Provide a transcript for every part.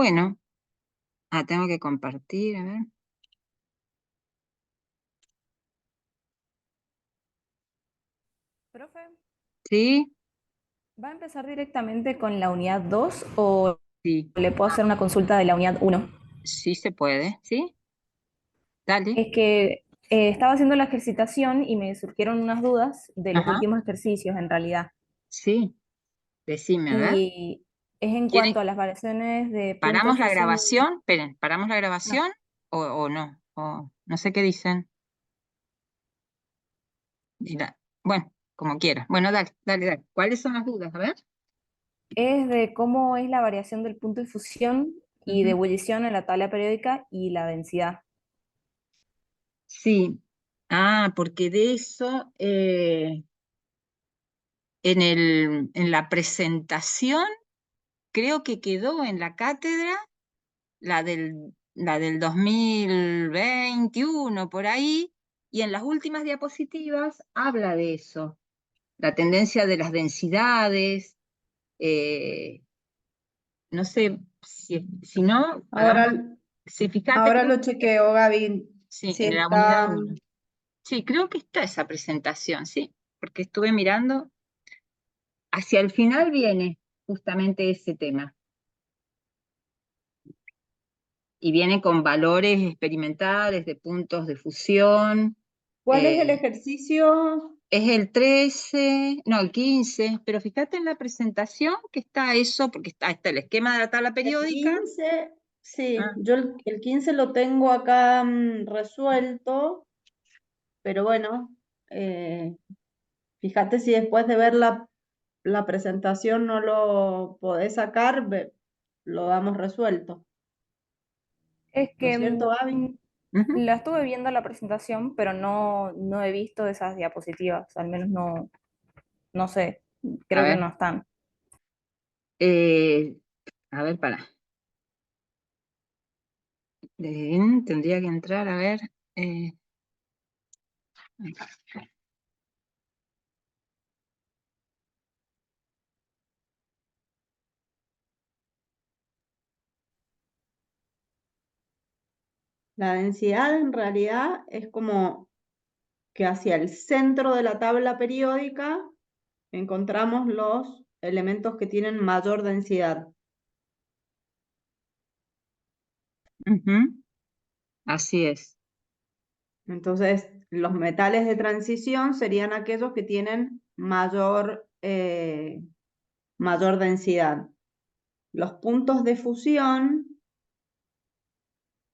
Bueno, tengo que compartir, a ver. Profe, Sí, ¿va a empezar directamente con la unidad 2 o sí, le puedo hacer una consulta de la unidad 1? sí se puede, ¿sí? Dale. Es que estaba haciendo la ejercitación y me surgieron unas dudas de los Ajá, últimos ejercicios en realidad. sí, decime, a ver. Y es en ¿Quieren, cuanto a las variaciones de punto de paramos la fusión. grabación? Esperen, ¿paramos la No, grabación o no? O, no sé qué dicen. Mira, bueno, como quieras. Bueno, dale, dale, dale. ¿Cuáles son las dudas? A ver. es de cómo es la variación del punto de fusión y de Ujú. ebullición en la tabla periódica y la densidad. Sí. Porque de eso en la presentación creo que quedó en la cátedra, la del 2021 por ahí, y en las últimas diapositivas habla de eso, la tendencia de las densidades, eh, no sé, si no, hagamos, Ahora, si fíjate, ahora creo lo que chequeo, Gaby, sí, si en la unidad está. 1. Sí, creo que está esa presentación, sí, porque estuve mirando, hacia el final viene justamente ese tema. Y viene con valores experimentales de puntos de fusión. ¿Cuál es el eh, ejercicio? es el 13, no, el 15, pero fíjate en la presentación que está eso, porque está el esquema de la tabla El periódica. 15, sí, Ah, yo el 15 lo tengo acá resuelto, pero bueno, eh, fíjate si después de ver la presentación no lo podés sacar, lo damos resuelto. Es ¿No es que cierto, Gaby? ujú. la estuve viendo la presentación, pero no he visto esas diapositivas, al menos no sé, A creo que ver, no están. eh, a ver, tendría que entrar, a ver. eh, La densidad en realidad es como que hacia el centro de la tabla periódica encontramos los elementos que tienen mayor densidad. ujú, así es. Entonces, los metales de transición serían aquellos que tienen mayor densidad. Los puntos de fusión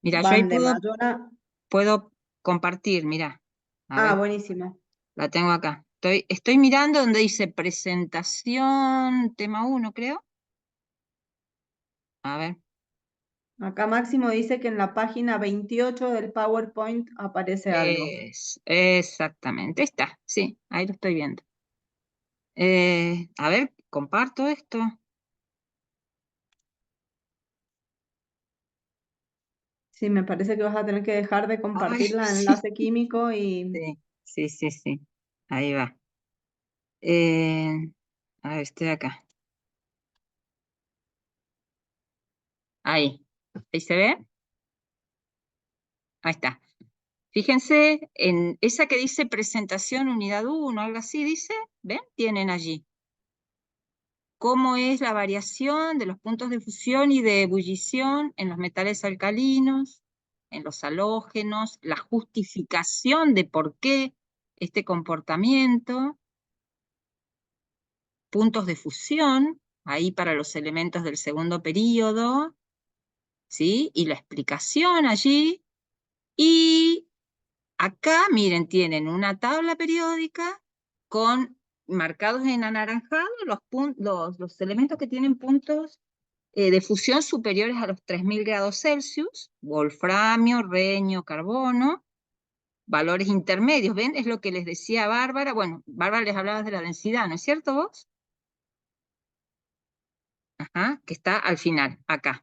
Mira, yo ahí van de mayor a... puedo compartir, mira. A ver, Buenísimo. la tengo acá. Estoy mirando donde dice presentación, tema 1, creo. A ver. Acá Máximo dice que en la página 28 del PowerPoint aparece algo. Exactamente, está, sí, ahí lo estoy viendo. A ver, comparto esto. Sí, me parece que vas a tener que dejar de Ay, compartir el sí, enlace químico y... sí, sí, sí, sí. Ahí va. Eh, a ver, estoy acá. Ahí. ¿Ahí se ve? Ahí está. Fíjense en esa que dice presentación unidad 1, algo así dice. ¿Ven? Tienen allí cómo es la variación de los puntos de fusión y de ebullición en los metales alcalinos, en los halógenos, la justificación de por qué este comportamiento, puntos de fusión, ahí para los elementos del segundo período, ¿sí? Y la explicación allí. Y acá, miren, tienen una tabla periódica con marcados en anaranjado los elementos que tienen puntos de fusión superiores a los 3000 grados Celsius, wolframio, renio, carbono, valores intermedios, ¿ven? Es lo que les decía Bárbara. Bueno, Bárbara les hablaba de la densidad, ¿no es cierto vos? Ajá, que está al final, acá.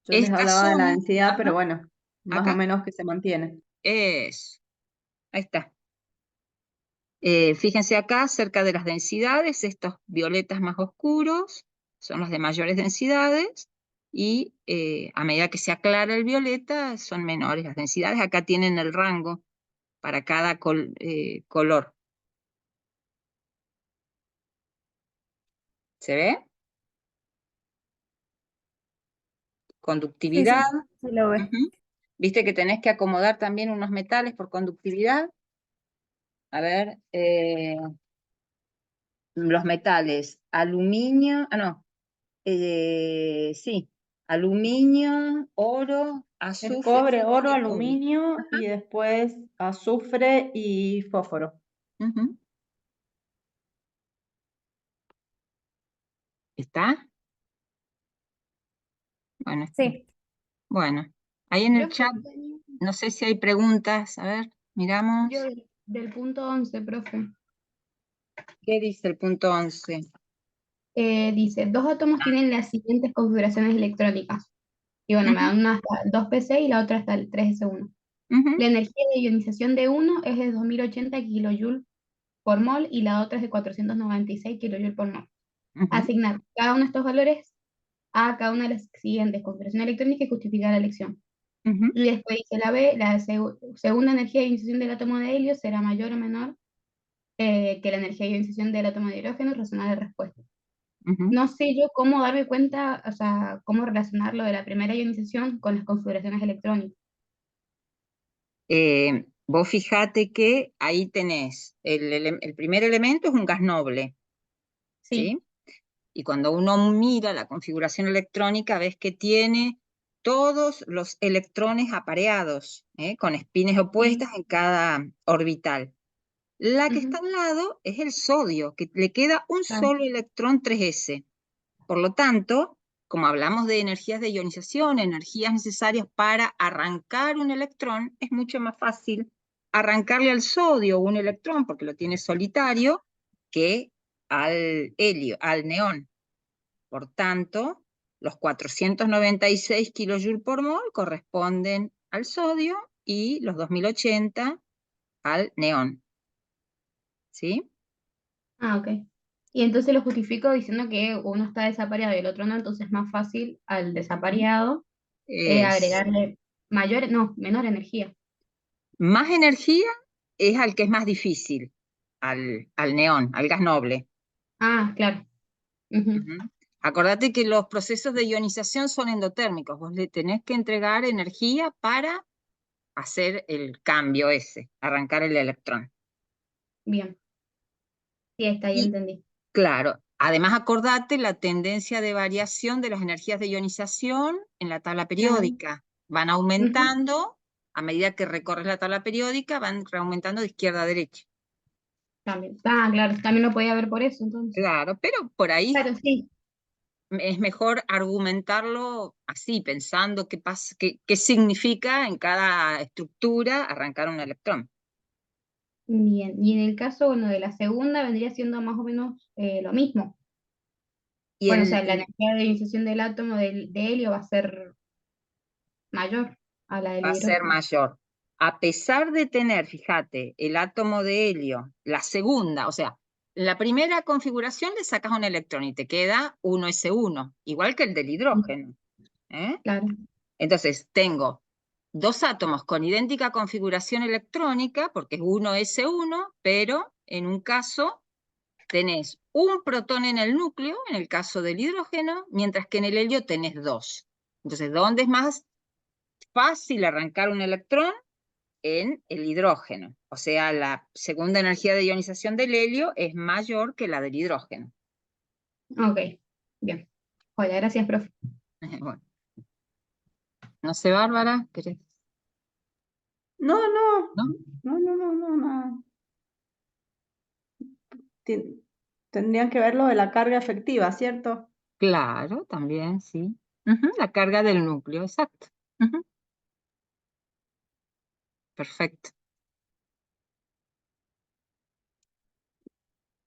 Yo les Esta hablaba de la zona, densidad, ajá, pero bueno, más o acá, menos que se mantiene. es, ahí está. Fíjense acá, cerca de las densidades, estos violetas más oscuros son los de mayores densidades, y a medida que se aclara el violeta son menores las densidades. Acá tienen el rango para cada color. ¿Se ve? Conductividad. Sí lo ves. Ujú. Viste que tenés que acomodar también unos metales por conductividad. A ver, los metales, aluminio, sí, aluminio, oro, Es azufre, cobre, oro, y cobre. aluminio y después azufre y fósforo. Ujú. ¿Está? Bueno, Sí. bueno. Ahí en el Profe, chat, no sé si hay preguntas. A ver, miramos. yo del punto 11, profe. ¿Qué dice el punto 11? Dice, dos átomos tienen las siguientes configuraciones electrónicas. Y bueno, me Ujú, dan una hasta el 2P6 y la otra hasta el 3S1. ujú, La energía de ionización de uno es de 2080 kJ por mol y la otra es de 496 kJ por mol. ujú, Asignar cada uno de estos valores a cada una de las siguientes configuraciones electrónicas y justificar la elección. ujú. Y después dice la B, la segunda energía de ionización del átomo de helio será mayor o menor que la energía de ionización del átomo de hidrógeno, razonar la respuesta. Ujú. No sé yo cómo darme cuenta, o sea, cómo relacionar lo de la primera ionización con las configuraciones electrónicas. Vos fijate que ahí tenés, el primer elemento es un gas noble, Sí. ¿sí? Y cuando uno mira la configuración electrónica, ves que tiene todos los electrones apareados, con espines opuestas en cada orbital. La que está Ujú, al lado es el sodio, que le queda un claro. solo electrón 3s. Por lo tanto, como hablamos de energías de ionización, energías necesarias para arrancar un electrón, es mucho más fácil arrancarle al sodio un electrón, porque lo tiene solitario, que al helio, al neón. Por tanto, los 496 kJ por mol corresponden al sodio y los 2080 al neón. ¿Sí? Ah, ok. Y entonces lo justifico diciendo que uno está desapareado y el otro no, entonces es más fácil al desapareado Es agregarle menor energía. más energía es al que es más difícil, al neón, al gas noble. Ah, claro. Ujú, Ujú. Acordate que los procesos de ionización son endotérmicos. Vos le tenés que entregar energía para hacer el cambio ese, arrancar el electrón. bien. Sí, está ahí, Y entendí. claro, además acordate la tendencia de variación de las energías de ionización en la tabla Claro. periódica. Van Ujú, aumentando, a medida que recorres la tabla periódica, van aumentando de izquierda a derecha. también. Ah, claro, también lo podía ver por eso, entonces. Claro, pero por ahí Claro, sí. es mejor argumentarlo así, pensando qué significa en cada estructura arrancar un electrón. Bien. Y en el caso, bueno, de la segunda vendría siendo más o menos lo mismo. Y Bueno, o sea, la energía de ionicización del átomo de helio va a ser mayor a la del va a ser hidrógeno. mayor. A pesar de tener, fíjate, el átomo de helio, la segunda, o sea, la primera configuración le sacas un electrón y te queda 1s1, igual que el del hidrógeno. ¿Eh? Claro. Entonces, tengo dos átomos con idéntica configuración electrónica, porque es 1s1, pero en un caso tenés un protón en el núcleo, en el caso del hidrógeno, mientras que en el helio tenés dos. Entonces, ¿dónde es más fácil arrancar un electrón? En el hidrógeno. O sea, la segunda energía de ionización del helio es mayor que la del hidrógeno. Ok. Bien. Hola, gracias, profe. Bueno, no sé, Bárbara, ¿querés? No, no, ¿No? no, no, no, no, no. Tendrían que ver lo de la carga efectiva, ¿cierto? Claro, también, sí. Ujú, la carga del núcleo, exacto. Ujú, perfecto.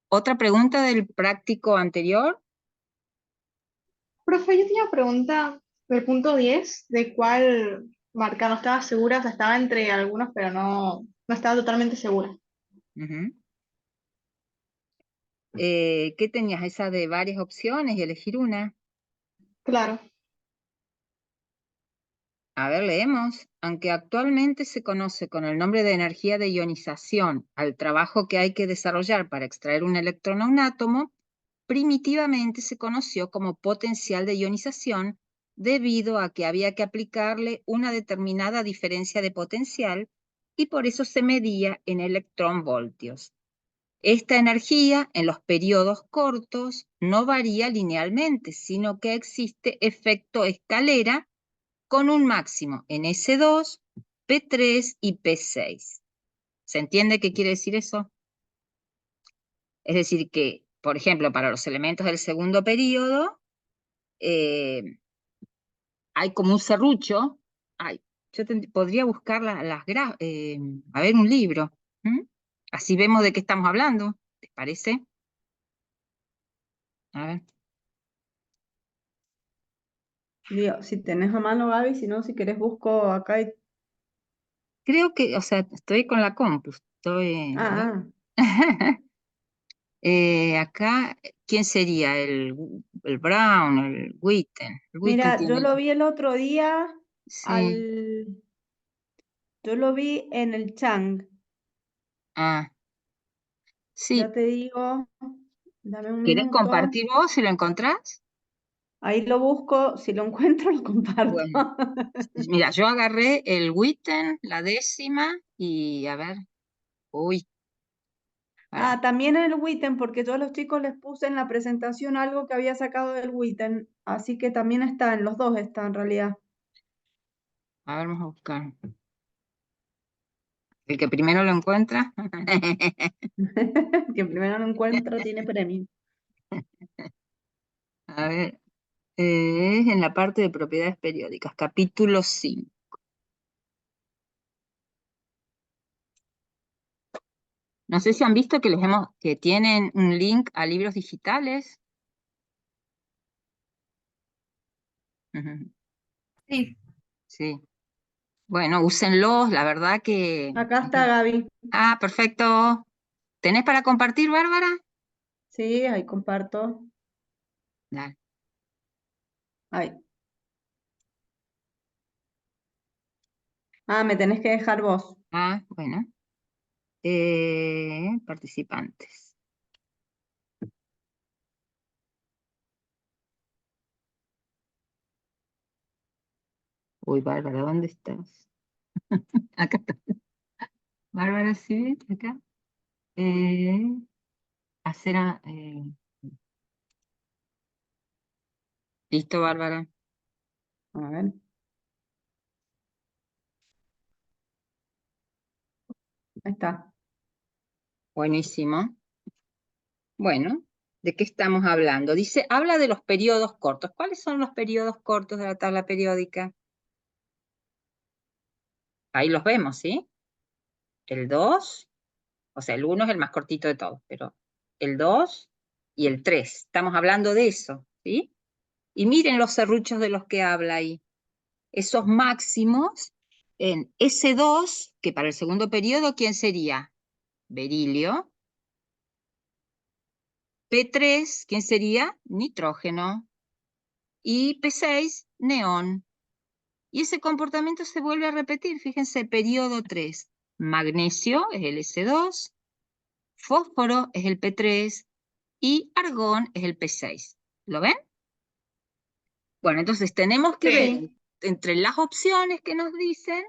¿Otra pregunta del práctico anterior? Profe, yo tenía una pregunta del punto 10 de cuál marca no estaba segura, o sea, estaba entre algunos, pero no estaba totalmente segura. Ujú. ¿Qué tenías? Esa de varias opciones y elegir una. Claro. A ver, leemos. Aunque actualmente se conoce con el nombre de energía de ionización al trabajo que hay que desarrollar para extraer un electrón a un átomo, primitivamente se conoció como potencial de ionización debido a que había que aplicarle una determinada diferencia de potencial y por eso se medía en electronvoltios. Esta energía en los periodos cortos no varía linealmente, sino que existe efecto escalera con un máximo en S2, P3 y P6. ¿Se entiende qué quiere decir eso? Es decir, que, por ejemplo, para los elementos del segundo período, hay como un serrucho. Ay, podría buscar a ver, un libro. Así vemos de qué estamos hablando. ¿Les parece? A ver. Digo, si tenés a mano, Gaby, si no, si querés busco acá. Creo que, o sea, estoy con la compu. Estoy. A ver. Ah, Acá, ¿quién sería? El Brown, el Witten. El Witten mira, yo tiene. lo vi el otro día Sí. yo lo vi en el Chang. Ah, Ya sí. te digo, dame un ¿Querés minuto. compartir vos si lo encontrás? Ahí lo busco, si lo encuentro lo comparto. Bueno, mira, yo agarré el Witten, la décima, y a ver, uy, pará. Ah, también el Witten, porque yo a los chicos les puse en la presentación algo que había sacado del Witten, así que también está, en los dos está en realidad. A ver, vamos a buscar. El que primero lo encuentra. Que primero lo encuentra tiene premio. A ver, es en la parte de propiedades periódicas, capítulo 5. No sé si han visto que que tienen un link a libros digitales. Ujú. Sí, Sí. Bueno, úsenlos, la verdad que. Acá está Gaby. Ah, perfecto. ¿Tenés para compartir, Bárbara? Sí, ahí comparto. Dale. Ahí. Ah, me tenés que dejar vos. Ah, bueno. Participantes. Uy, Bárbara, ¿dónde estás? Acá está. Bárbara, sí, acá. Eh, hacer listo, Bárbara. A ver. Ahí está. Buenísimo. Bueno, ¿de qué estamos hablando? Dice, habla de los periodos cortos. ¿Cuáles son los periodos cortos de la tabla periódica? Ahí los vemos, ¿sí? El 2, o sea, el 1 es el más cortito de todos, pero el 2 y el 3. Estamos hablando de eso, ¿sí? Y miren los serruchos de los que habla ahí. Esos máximos en S2, que para el segundo periodo, ¿quién sería? Berilio. P3, ¿quién sería? Nitrógeno. Y P6, neón. Y ese comportamiento se vuelve a repetir, fíjense, periodo 3. Magnesio es el S2, fósforo es el P3 y argón es el P6. ¿Lo ven? Bueno, entonces tenemos que ver Sí. entre las opciones que nos dicen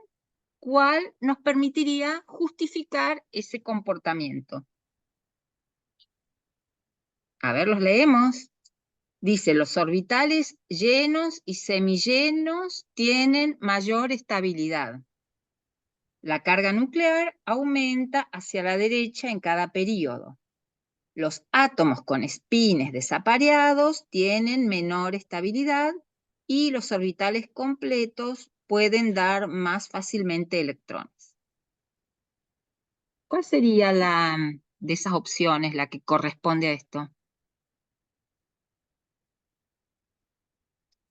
cuál nos permitiría justificar ese comportamiento. A ver, los leemos. Dice, los orbitales llenos y semillenos tienen mayor estabilidad. La carga nuclear aumenta hacia la derecha en cada período. Los átomos con espines desapareados tienen menor estabilidad y los orbitales completos pueden dar más fácilmente electrones. ¿Cuál sería de esas opciones la que corresponde a esto?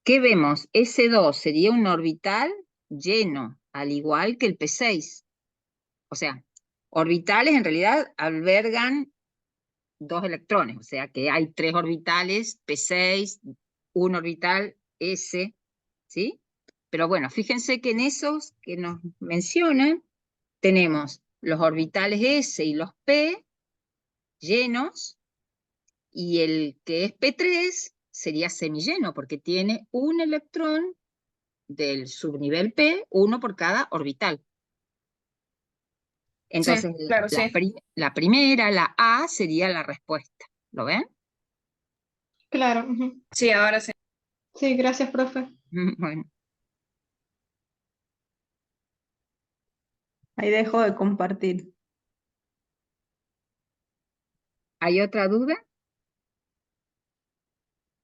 ¿Qué vemos? S2 sería un orbital lleno, al igual que el P6. O sea, orbitales en realidad albergan 2 electrones, o sea que hay 3 orbitales P6, un orbital S, ¿sí? pero bueno, fíjense que en esos que nos mencionan, tenemos los orbitales S y los P llenos, y el que es P3 sería semilleno, porque tiene un electrón del subnivel P, uno por cada orbital. Entonces, claro, sí. la primera, la A, sería la respuesta. ¿Lo ven? Claro. Ujú. Sí, ahora sí. Sí, gracias, profe. Bueno, Ahí dejo de compartir. ¿hay otra duda?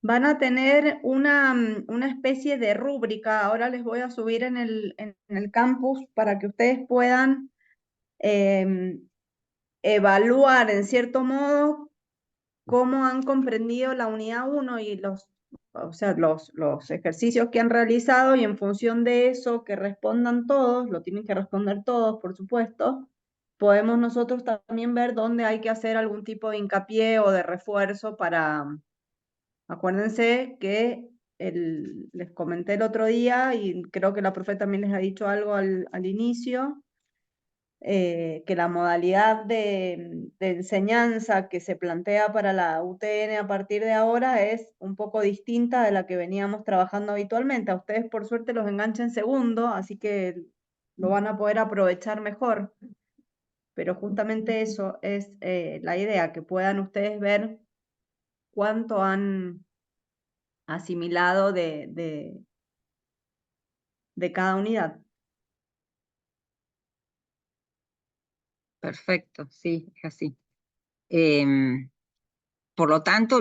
Van a tener una especie de rúbrica, ahora les voy a subir en el campus para que ustedes puedan evaluar en cierto modo cómo han comprendido la unidad 1 y o sea, los ejercicios que han realizado, y en función de eso que respondan todos, lo tienen que responder todos, por supuesto, podemos nosotros también ver dónde hay que hacer algún tipo de hincapié o de refuerzo para... Acuérdense que les comenté el otro día, y creo que la profe también les ha dicho algo al inicio, que la modalidad de enseñanza que se plantea para la UTN a partir de ahora es un poco distinta de la que veníamos trabajando habitualmente. A ustedes, por suerte, los engancha en segundo, así que lo van a poder aprovechar mejor. Pero justamente eso es la idea, que puedan ustedes ver cuánto han asimilado de cada unidad. Perfecto, sí, es así. Por lo tanto,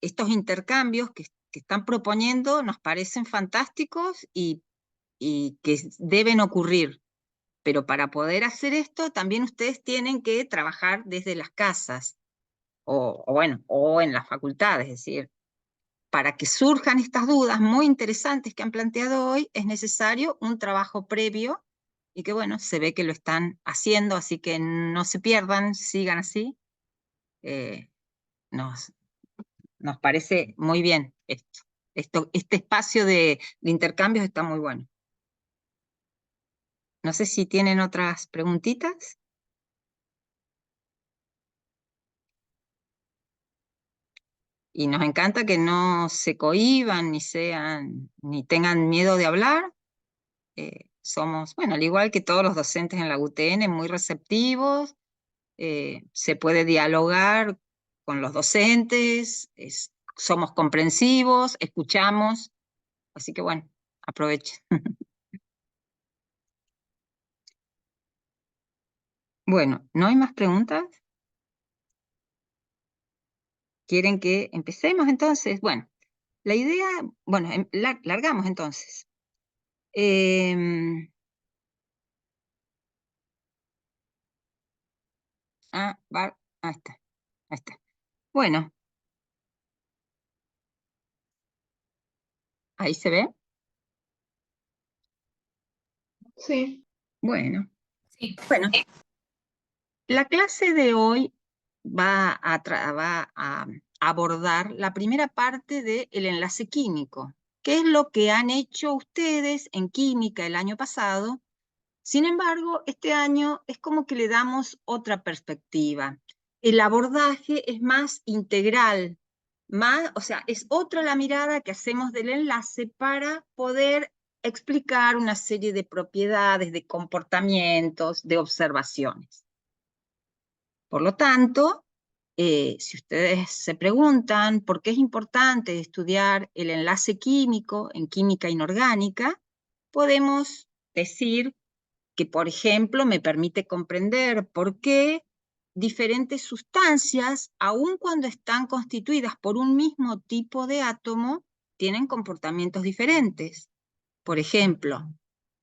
estos intercambios que están proponiendo nos parecen fantásticos y que deben ocurrir. Pero para poder hacer esto, también ustedes tienen que trabajar desde las casas, o en las facultades, es decir, para que surjan estas dudas muy interesantes que han planteado hoy, es necesario un trabajo previo, y que bueno, se ve que lo están haciendo, así que no se pierdan, sigan así. Eh, nos, nos parece muy bien esto. Este espacio de intercambios está muy bueno. No sé si tienen otras preguntitas. Y nos encanta que no se cohíban, ni tengan miedo de hablar. Somos, bueno, al igual que todos los docentes en la UTN, muy receptivos. Se puede dialogar con los docentes, somos comprensivos, escuchamos. Así que bueno, aprovechen. Bueno, ¿no hay más preguntas? ¿Quieren que empecemos entonces? Bueno, la idea, bueno, largamos entonces. Ahí está, ahí está. Bueno, ahí se ve. Sí. Bueno, Sí. bueno, la clase de hoy va a abordar la primera parte del enlace químico, que es lo que han hecho ustedes en química el año pasado. Sin embargo, este año es como que le damos otra perspectiva. El abordaje es más integral, o sea, es otra la mirada que hacemos del enlace para poder explicar una serie de propiedades, de comportamientos, de observaciones. Por lo tanto, si ustedes se preguntan por qué es importante estudiar el enlace químico en química inorgánica, podemos decir que, por ejemplo, me permite comprender por qué diferentes sustancias, aun cuando están constituidas por un mismo tipo de átomo, tienen comportamientos diferentes. Por ejemplo,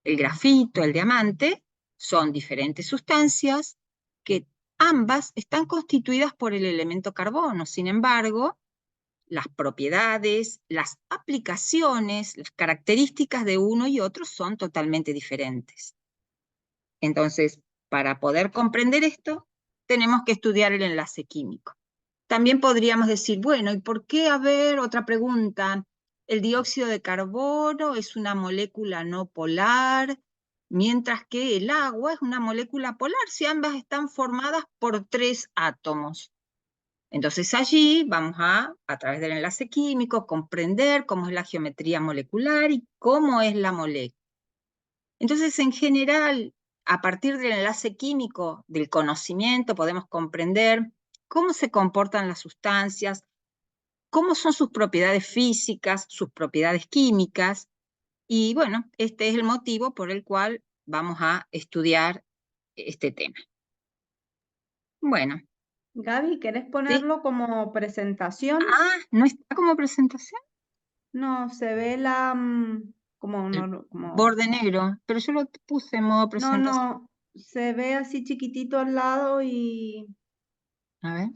el grafito, el diamante, son diferentes sustancias que ambas están constituidas por el elemento carbono. Sin embargo, las propiedades, las aplicaciones, las características de uno y otro son totalmente diferentes. Entonces, para poder comprender esto, tenemos que estudiar el enlace químico. También podríamos decir, bueno, ¿y por qué? A ver, otra pregunta. el dióxido de carbono es una molécula no polar, mientras que el agua es una molécula polar, si ambas están formadas por 3 átomos. Entonces allí vamos a través del enlace químico, comprender cómo es la geometría molecular y cómo es la molécula. Entonces, en general, a partir del enlace químico, del conocimiento, podemos comprender cómo se comportan las sustancias, cómo son sus propiedades físicas, sus propiedades químicas, y bueno, este es el motivo por el cual vamos a estudiar este tema. Bueno, Gaby, ¿querés ¿sí? ponerlo como presentación? Ah, ¿no está como presentación? No, se ve la como, El borde negro, pero yo lo puse en modo presentación. no, se ve así chiquitito al lado y A ver.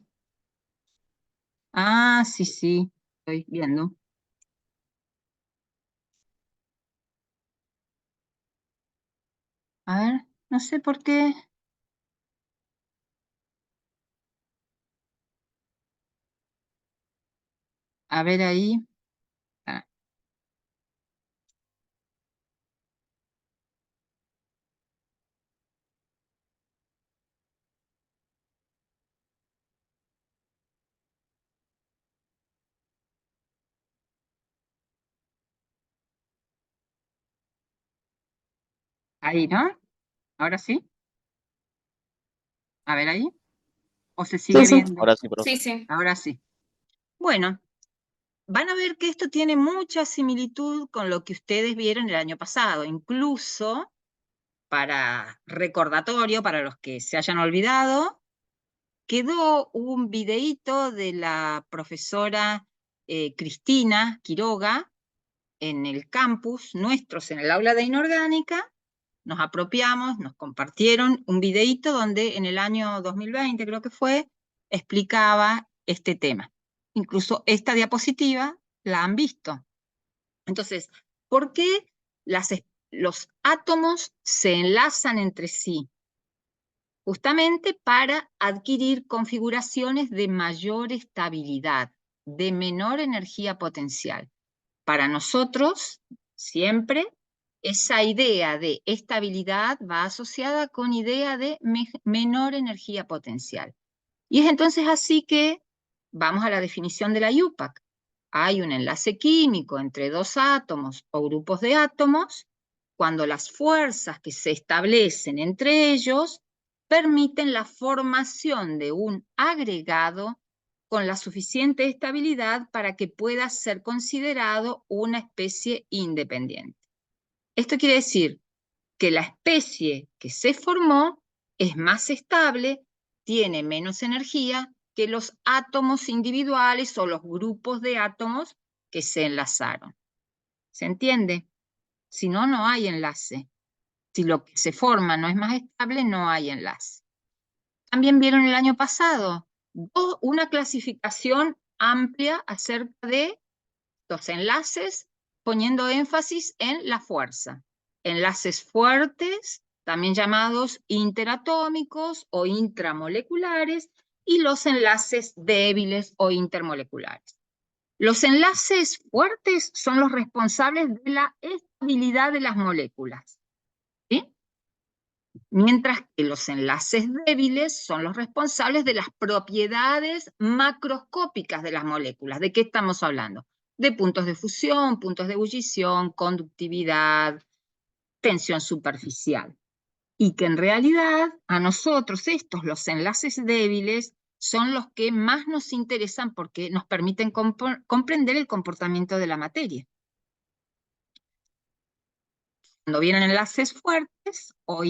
Ah, sí, sí, estoy viendo. A ver, no sé por qué. A ver ahí. Ah, ahí, ¿no? Ahora sí. A ver ahí. ¿O se sigue sí. viendo? Ahora sí, profe. Sí, sí. Ahora sí. Bueno, van a ver que esto tiene mucha similitud con lo que ustedes vieron el año pasado. Incluso, para recordatorio, para los que se hayan olvidado, quedó un videíto de la profesora Cristina Quiroga en el campus, nuestros en el aula de inorgánica, nos apropiamos, nos compartieron un videíto donde en el año 2020, creo que fue, explicaba este tema. Incluso esta diapositiva la han visto. Entonces, ¿por qué los átomos se enlazan entre sí? Justamente para adquirir configuraciones de mayor estabilidad, de menor energía potencial. Para nosotros, siempre, esa idea de estabilidad va asociada con idea de menor energía potencial. Y es entonces así que vamos a la definición de la IUPAC. Hay un enlace químico entre 2 átomos o grupos de átomos cuando las fuerzas que se establecen entre ellos permiten la formación de un agregado con la suficiente estabilidad para que pueda ser considerado una especie independiente. Esto quiere decir que la especie que se formó es más estable, tiene menos energía que los átomos individuales o los grupos de átomos que se enlazaron. ¿Se entiende? Si no, no hay enlace. Si lo que se forma no es más estable, no hay enlace. También vieron el año pasado una clasificación amplia acerca de los enlaces, poniendo énfasis en la fuerza. Enlaces fuertes, también llamados interatómicos o intramoleculares, y los enlaces débiles o intermoleculares. Los enlaces fuertes son los responsables de la estabilidad de las moléculas, ¿sí? Mientras que los enlaces débiles son los responsables de las propiedades macroscópicas de las moléculas. ¿De qué estamos hablando? De puntos de fusión, puntos de ebullición, conductividad, tensión superficial. Y que en realidad a nosotros los enlaces débiles, son los que más nos interesan porque nos permiten comprender el comportamiento de la materia. Cuando vienen enlaces fuertes o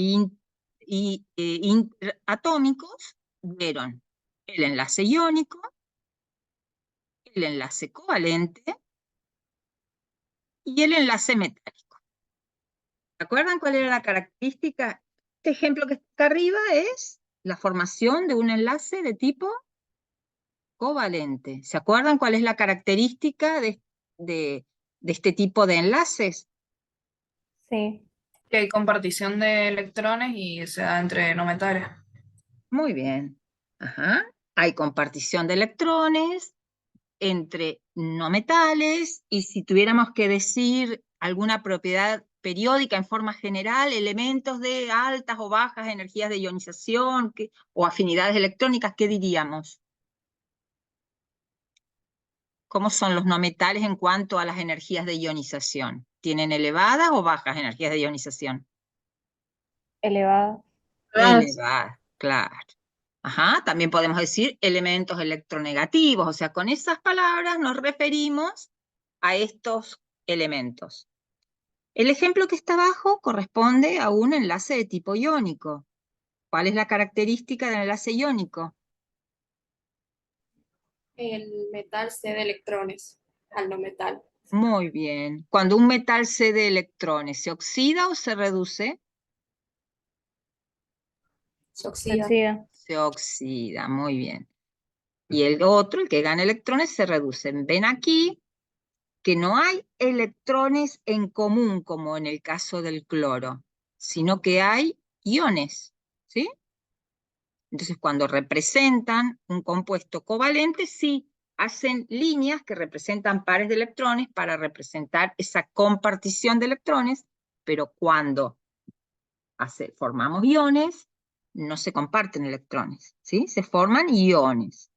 interatómicos, vieron el enlace iónico, el enlace covalente y el enlace metálico. ¿Se acuerdan cuál era la característica? Este ejemplo que está acá arriba es la formación de un enlace de tipo covalente. ¿Se acuerdan cuál es la característica de este tipo de enlaces? Sí. Que hay compartición de electrones y se da entre no metales. Muy bien. Ajá. Hay compartición de electrones, entre no metales, y si tuviéramos que decir alguna propiedad periódica en forma general, elementos de altas o bajas energías de ionización o afinidades electrónicas, ¿qué diríamos? ¿Cómo son los no metales en cuanto a las energías de ionización? ¿Tienen elevadas o bajas energías de ionización? Elevada. Elevadas, claro. Ajá, también podemos decir elementos electronegativos, o sea, con esas palabras nos referimos a estos elementos. El ejemplo que está abajo corresponde a un enlace de tipo iónico. ¿Cuál es la característica del enlace iónico? El metal cede electrones al no metal. Muy bien. Cuando un metal cede electrones, ¿se oxida o se reduce? Se oxida. Oxida. Se oxida, muy bien. Y el otro, el que gana electrones, se reduce. Ven aquí que no hay electrones en común, como en el caso del cloro, sino que hay iones, ¿sí? Entonces, cuando representan un compuesto covalente, sí, hacen líneas que representan pares de electrones para representar esa compartición de electrones, pero cuando formamos iones, no se comparten electrones, ¿sí? Se forman iones.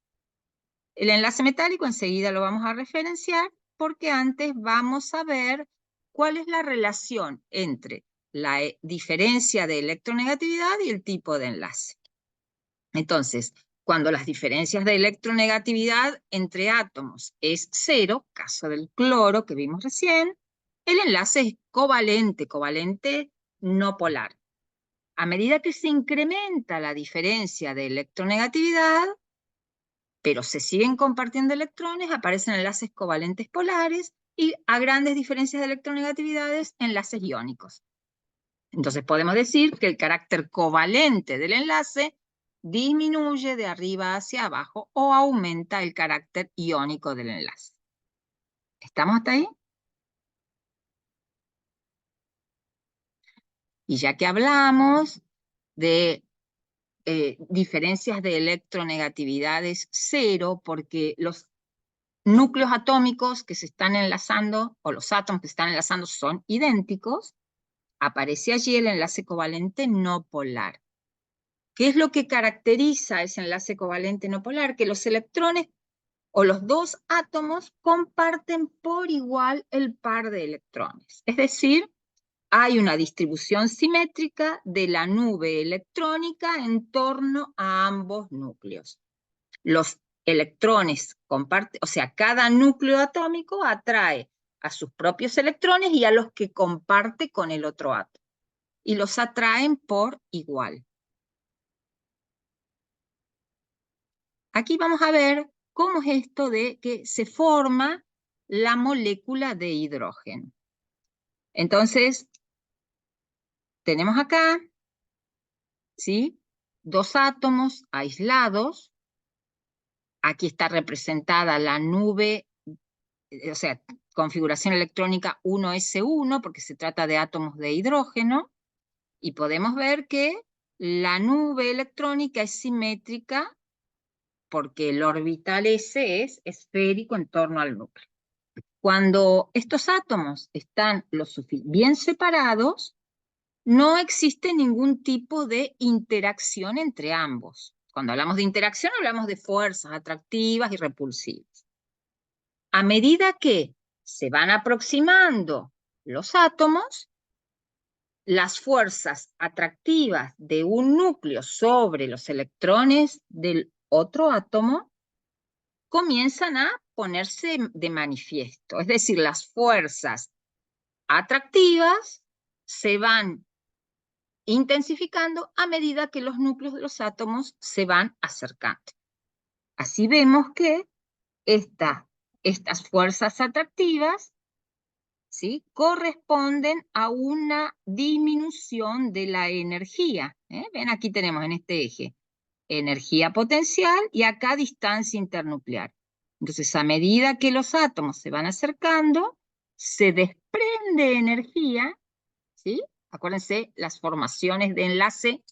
El enlace metálico enseguida lo vamos a referenciar, porque antes vamos a ver cuál es la relación entre la diferencia de electronegatividad y el tipo de enlace. Entonces, cuando las diferencias de electronegatividad entre átomos es 0, caso del cloro que vimos recién, el enlace es covalente, covalente no polar. A medida que se incrementa la diferencia de electronegatividad, pero se siguen compartiendo electrones, aparecen enlaces covalentes polares, y a grandes diferencias de electronegatividades, enlaces iónicos. Entonces podemos decir que el carácter covalente del enlace disminuye de arriba hacia abajo o aumenta el carácter iónico del enlace. ¿Estamos hasta ahí? Y ya que hablamos de diferencias de electronegatividades 0, porque los núcleos atómicos que se están enlazando, o los átomos que se están enlazando, son idénticos, aparece allí el enlace covalente no polar. ¿Qué es lo que caracteriza ese enlace covalente no polar? Que los electrones o los dos átomos comparten por igual el par de electrones. Es decir, hay una distribución simétrica de la nube electrónica en torno a ambos núcleos. Los electrones comparten, o sea, cada núcleo atómico atrae a sus propios electrones y a los que comparte con el otro átomo. Y los atraen por igual. Aquí vamos a ver cómo es esto de que se forma la molécula de hidrógeno. Entonces, tenemos acá, ¿sí?, dos átomos aislados. Aquí está representada la nube, o sea, configuración electrónica 1s1, porque se trata de átomos de hidrógeno, y podemos ver que la nube electrónica es simétrica porque el orbital S es esférico en torno al núcleo. Cuando estos átomos están bien separados, no existe ningún tipo de interacción entre ambos. Cuando hablamos de interacción, hablamos de fuerzas atractivas y repulsivas. A medida que se van aproximando los átomos, las fuerzas atractivas de un núcleo sobre los electrones del otro átomo comienzan a ponerse de manifiesto. Es decir, las fuerzas atractivas se van intensificando a medida que los núcleos de los átomos se van acercando. Así vemos que estas fuerzas atractivas, ¿sí?, corresponden a una disminución de la energía. Ven, aquí tenemos en este eje energía potencial y acá distancia internuclear. Entonces, a medida que los átomos se van acercando, se desprende energía, ¿sí? Acuérdense, las formaciones de enlace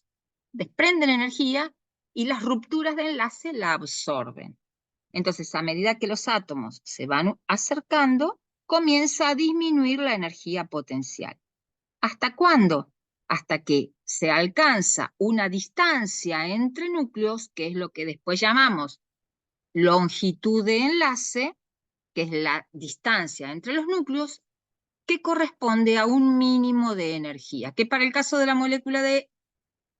desprenden energía y las rupturas de enlace la absorben. Entonces, a medida que los átomos se van acercando, comienza a disminuir la energía potencial. ¿Hasta cuándo? Hasta que se alcanza una distancia entre núcleos, que es lo que después llamamos longitud de enlace, que es la distancia entre los núcleos, que corresponde a un mínimo de energía, que para el caso de la molécula de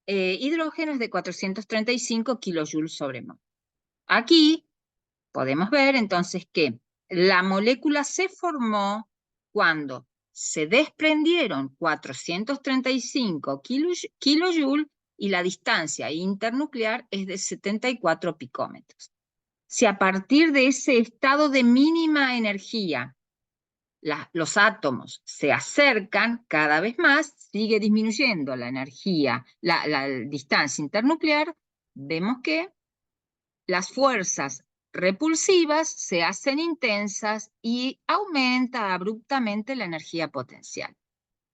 hidrógeno es de 435 kilojoules sobre mol. Aquí podemos ver entonces que la molécula se formó cuando se desprendieron 435 kilojoules y la distancia internuclear es de 74 picómetros. Si a partir de ese estado de mínima energía los átomos se acercan cada vez más, sigue disminuyendo la energía, la distancia internuclear, vemos que las fuerzas repulsivas se hacen intensas y aumenta abruptamente la energía potencial.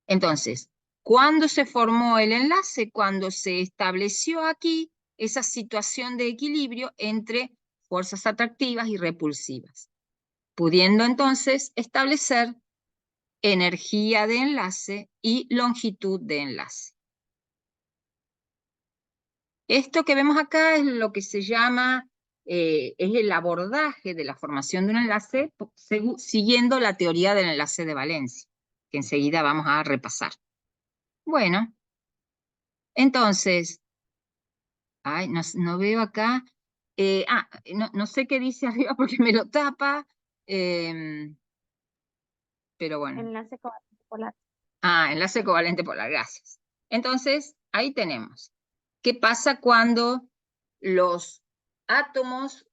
Entonces, ¿cuándo se formó el enlace? Cuando se estableció aquí esa situación de equilibrio entre fuerzas atractivas y repulsivas, pudiendo entonces establecer energía de enlace y longitud de enlace. Esto que vemos acá es lo que se llama, es el abordaje de la formación de un enlace siguiendo la teoría del enlace de valencia, que enseguida vamos a repasar. Bueno, entonces, ay, no veo acá, no sé qué dice arriba porque me lo tapa, pero bueno. Enlace covalente polar. Enlace covalente polar, gracias. Entonces, ahí tenemos. ¿Qué pasa cuando los átomos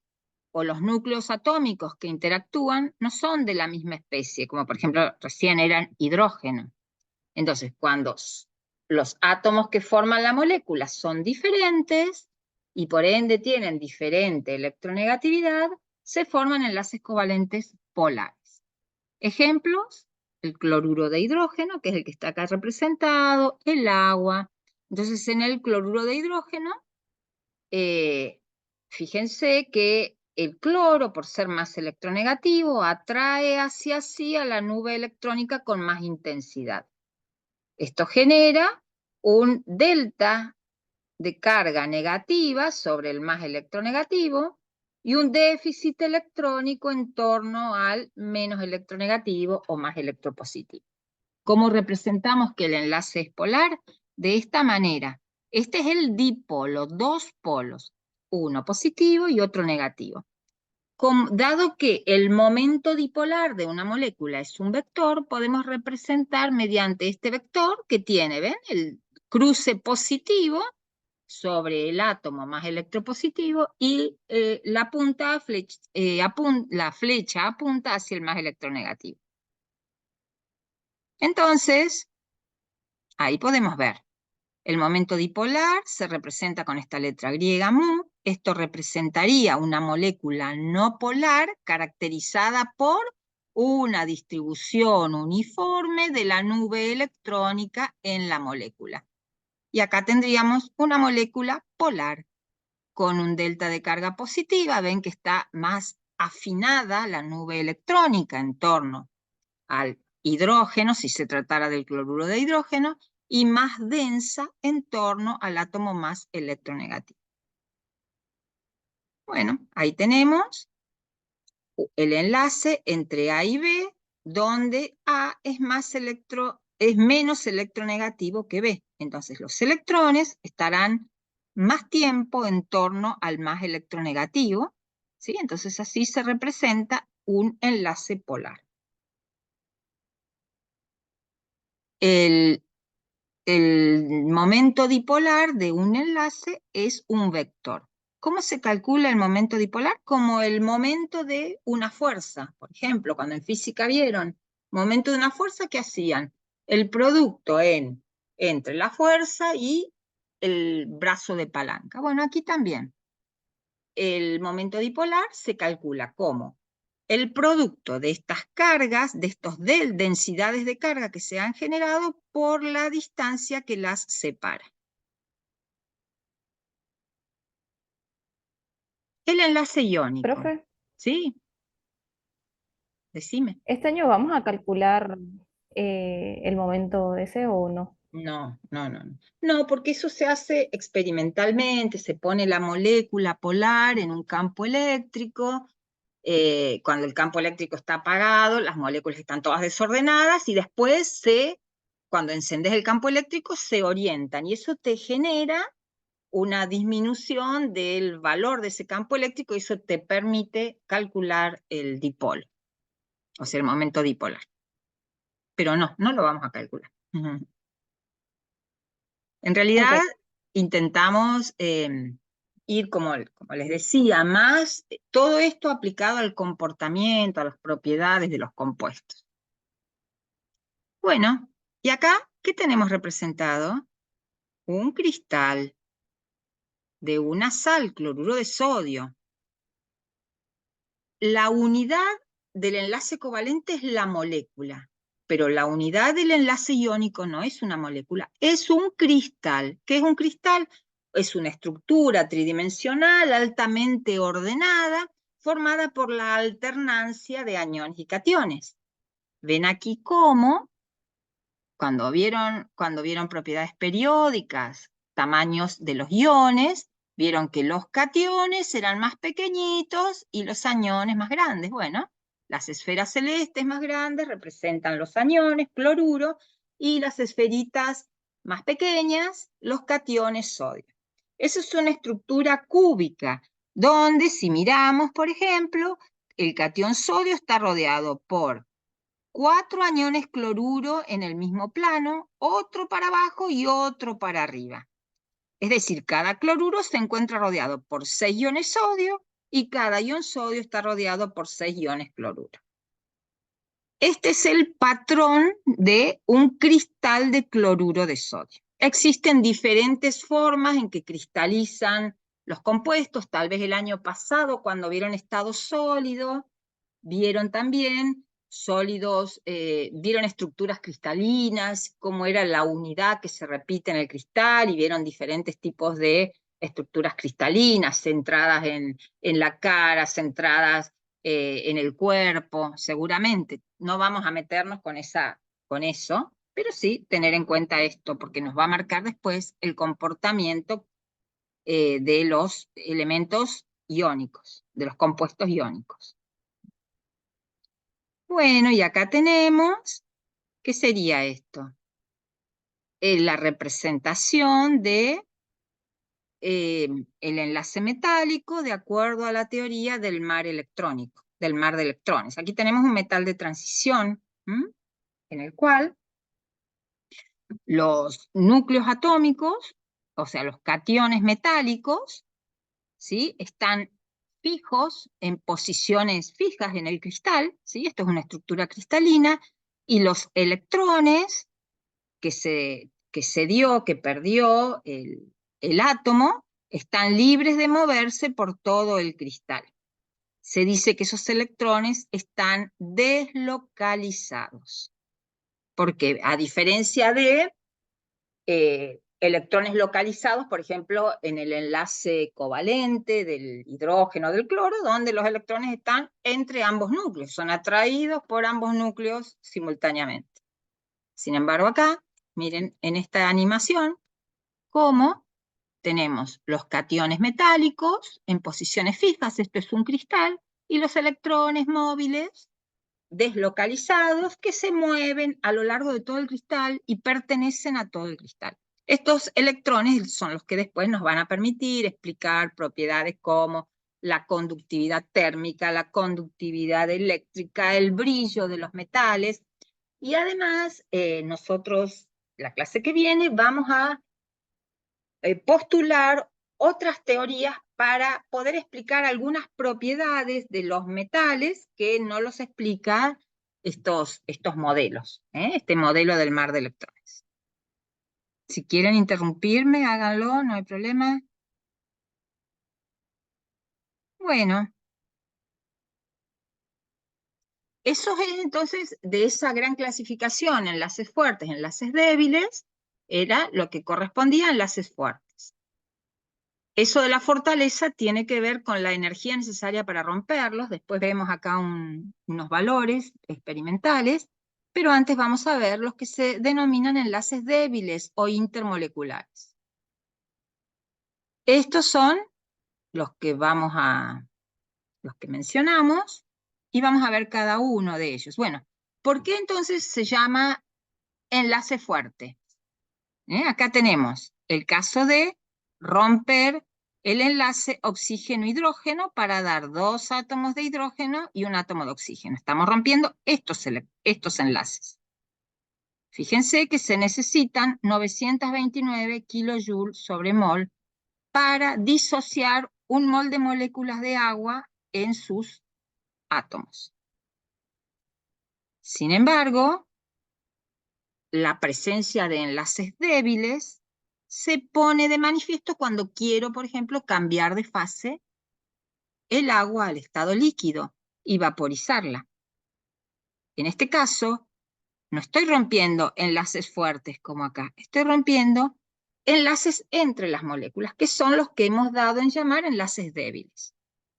o los núcleos atómicos que interactúan no son de la misma especie? Como por ejemplo, recién eran hidrógeno. Entonces, cuando los átomos que forman la molécula son diferentes y por ende tienen diferente electronegatividad, se forman enlaces covalentes polares. Ejemplos: el cloruro de hidrógeno, que es el que está acá representado, el agua. Entonces, en el cloruro de hidrógeno, fíjense que el cloro, por ser más electronegativo, atrae hacia sí a la nube electrónica con más intensidad. Esto genera un delta de carga negativa sobre el más electronegativo y un déficit electrónico en torno al menos electronegativo o más electropositivo. ¿Cómo representamos que el enlace es polar? De esta manera. Este es el dipolo, dos polos, uno positivo y otro negativo. Dado que el momento dipolar de una molécula es un vector, podemos representar mediante este vector que tiene, ¿ven? El cruce positivo sobre el átomo más electropositivo y la flecha apunta hacia el más electronegativo. Entonces, ahí podemos ver. El momento dipolar se representa con esta letra griega mu. Esto representaría una molécula no polar caracterizada por una distribución uniforme de la nube electrónica en la molécula. Y acá tendríamos una molécula polar con un delta de carga positiva. Ven que está más afinada la nube electrónica en torno al hidrógeno, si se tratara del cloruro de hidrógeno, y más densa en torno al átomo más electronegativo. Bueno, ahí tenemos el enlace entre A y B, donde A es menos electronegativo que B. Entonces los electrones estarán más tiempo en torno al más electronegativo, ¿sí? Entonces así se representa un enlace polar. El momento dipolar de un enlace es un vector. ¿Cómo se calcula el momento dipolar? Como el momento de una fuerza. Por ejemplo, cuando en física vieron momento de una fuerza, ¿qué hacían? El producto entre la fuerza y el brazo de palanca. Bueno, aquí también. El momento dipolar se calcula como el producto de estas cargas, de estas densidades de carga que se han generado por la distancia que las separa. El enlace iónico. Profe, ¿Sí? Decime. ¿Este año vamos a calcular el momento ese o no? No. No, porque eso se hace experimentalmente, se pone la molécula polar en un campo eléctrico. Cuando el campo eléctrico está apagado, las moléculas están todas desordenadas y después cuando encendes el campo eléctrico, se orientan y eso te genera una disminución del valor de ese campo eléctrico y eso te permite calcular el dipolo, o sea, el momento dipolar. Pero no lo vamos a calcular. Ujú. En realidad, Ok. intentamos ir, como les decía, más todo esto aplicado al comportamiento, a las propiedades de los compuestos. Bueno, y acá, ¿qué tenemos representado? Un cristal de una sal, cloruro de sodio. La unidad del enlace covalente es la molécula, pero la unidad del enlace iónico no es una molécula, es un cristal. ¿Qué es un cristal? Es una estructura tridimensional altamente ordenada, formada por la alternancia de aniones y cationes. Ven aquí cómo, cuando vieron propiedades periódicas, tamaños de los iones, vieron que los cationes eran más pequeñitos y los aniones más grandes. Bueno, las esferas celestes más grandes representan los aniones, cloruro, y las esferitas más pequeñas, los cationes, sodio. Esa es una estructura cúbica, donde si miramos, por ejemplo, el catión sodio está rodeado por 4 aniones cloruro en el mismo plano, otro para abajo y otro para arriba. Es decir, cada cloruro se encuentra rodeado por 6 iones sodio y cada ion sodio está rodeado por 6 iones cloruro. Este es el patrón de un cristal de cloruro de sodio. Existen diferentes formas en que cristalizan los compuestos. Tal vez el año pasado, cuando vieron estado sólido, vieron también sólidos, vieron estructuras cristalinas, cómo era la unidad que se repite en el cristal, y vieron diferentes tipos de estructuras cristalinas, centradas en la cara, centradas en el cuerpo, seguramente. No vamos a meternos con eso, pero sí tener en cuenta esto, porque nos va a marcar después el comportamiento de los elementos iónicos, de los compuestos iónicos. Bueno, y acá tenemos, ¿qué sería esto? La representación de el enlace metálico de acuerdo a la teoría del mar electrónico, del mar de electrones. Aquí tenemos un metal de transición, en el cual los núcleos atómicos, o sea, los cationes metálicos, ¿sí?, están fijos en posiciones fijas en el cristal, ¿sí? Esto es una estructura cristalina, y los electrones que perdió el átomo, están libres de moverse por todo el cristal. Se dice que esos electrones están deslocalizados, porque a diferencia de electrones localizados, por ejemplo, en el enlace covalente del hidrógeno del cloro, donde los electrones están entre ambos núcleos, son atraídos por ambos núcleos simultáneamente. Sin embargo, acá, miren en esta animación, cómo tenemos los cationes metálicos en posiciones fijas, esto es un cristal, y los electrones móviles deslocalizados que se mueven a lo largo de todo el cristal y pertenecen a todo el cristal. Estos electrones son los que después nos van a permitir explicar propiedades como la conductividad térmica, la conductividad eléctrica, el brillo de los metales. Y además, nosotros, la clase que viene, vamos a postular otras teorías para poder explicar algunas propiedades de los metales que no los explica estos modelos, este modelo del mar de electrones. Si quieren interrumpirme, háganlo, no hay problema. Bueno. Eso es entonces de esa gran clasificación, enlaces fuertes, enlaces débiles, era lo que correspondía a enlaces fuertes. Eso de la fortaleza tiene que ver con la energía necesaria para romperlos. Después vemos acá unos valores experimentales, pero antes vamos a ver los que se denominan enlaces débiles o intermoleculares. Estos son los que los que mencionamos, y vamos a ver cada uno de ellos. Bueno, ¿por qué entonces se llama enlace fuerte? Acá tenemos el caso de romper el enlace oxígeno-hidrógeno para dar 2 átomos de hidrógeno y un átomo de oxígeno. Estamos rompiendo estos enlaces. Fíjense que se necesitan 929 kilojoules sobre mol para disociar un mol de moléculas de agua en sus átomos. Sin embargo, la presencia de enlaces débiles se pone de manifiesto cuando quiero, por ejemplo, cambiar de fase el agua al estado líquido y vaporizarla. En este caso, no estoy rompiendo enlaces fuertes como acá, estoy rompiendo enlaces entre las moléculas, que son los que hemos dado en llamar enlaces débiles.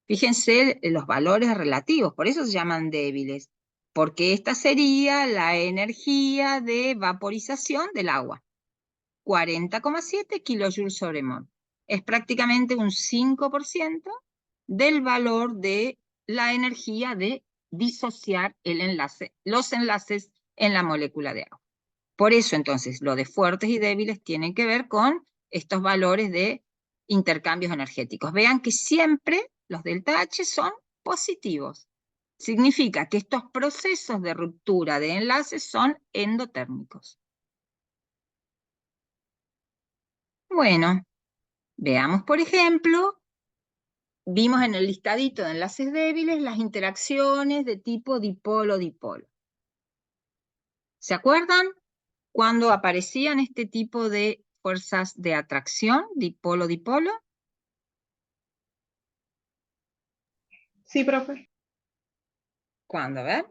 Fíjense los valores relativos, por eso se llaman débiles, porque esta sería la energía de vaporización del agua. 40,7 kilojoules sobre mol. Es prácticamente un 5% del valor de la energía de disociar los enlaces en la molécula de agua. Por eso entonces lo de fuertes y débiles tienen que ver con estos valores de intercambios energéticos. Vean que siempre los delta H son positivos. Significa que estos procesos de ruptura de enlaces son endotérmicos. Bueno, veamos por ejemplo, vimos en el listadito de enlaces débiles las interacciones de tipo dipolo-dipolo. ¿Se acuerdan cuando aparecían este tipo de fuerzas de atracción, dipolo-dipolo? Sí, profe. ¿Cuándo? A ver.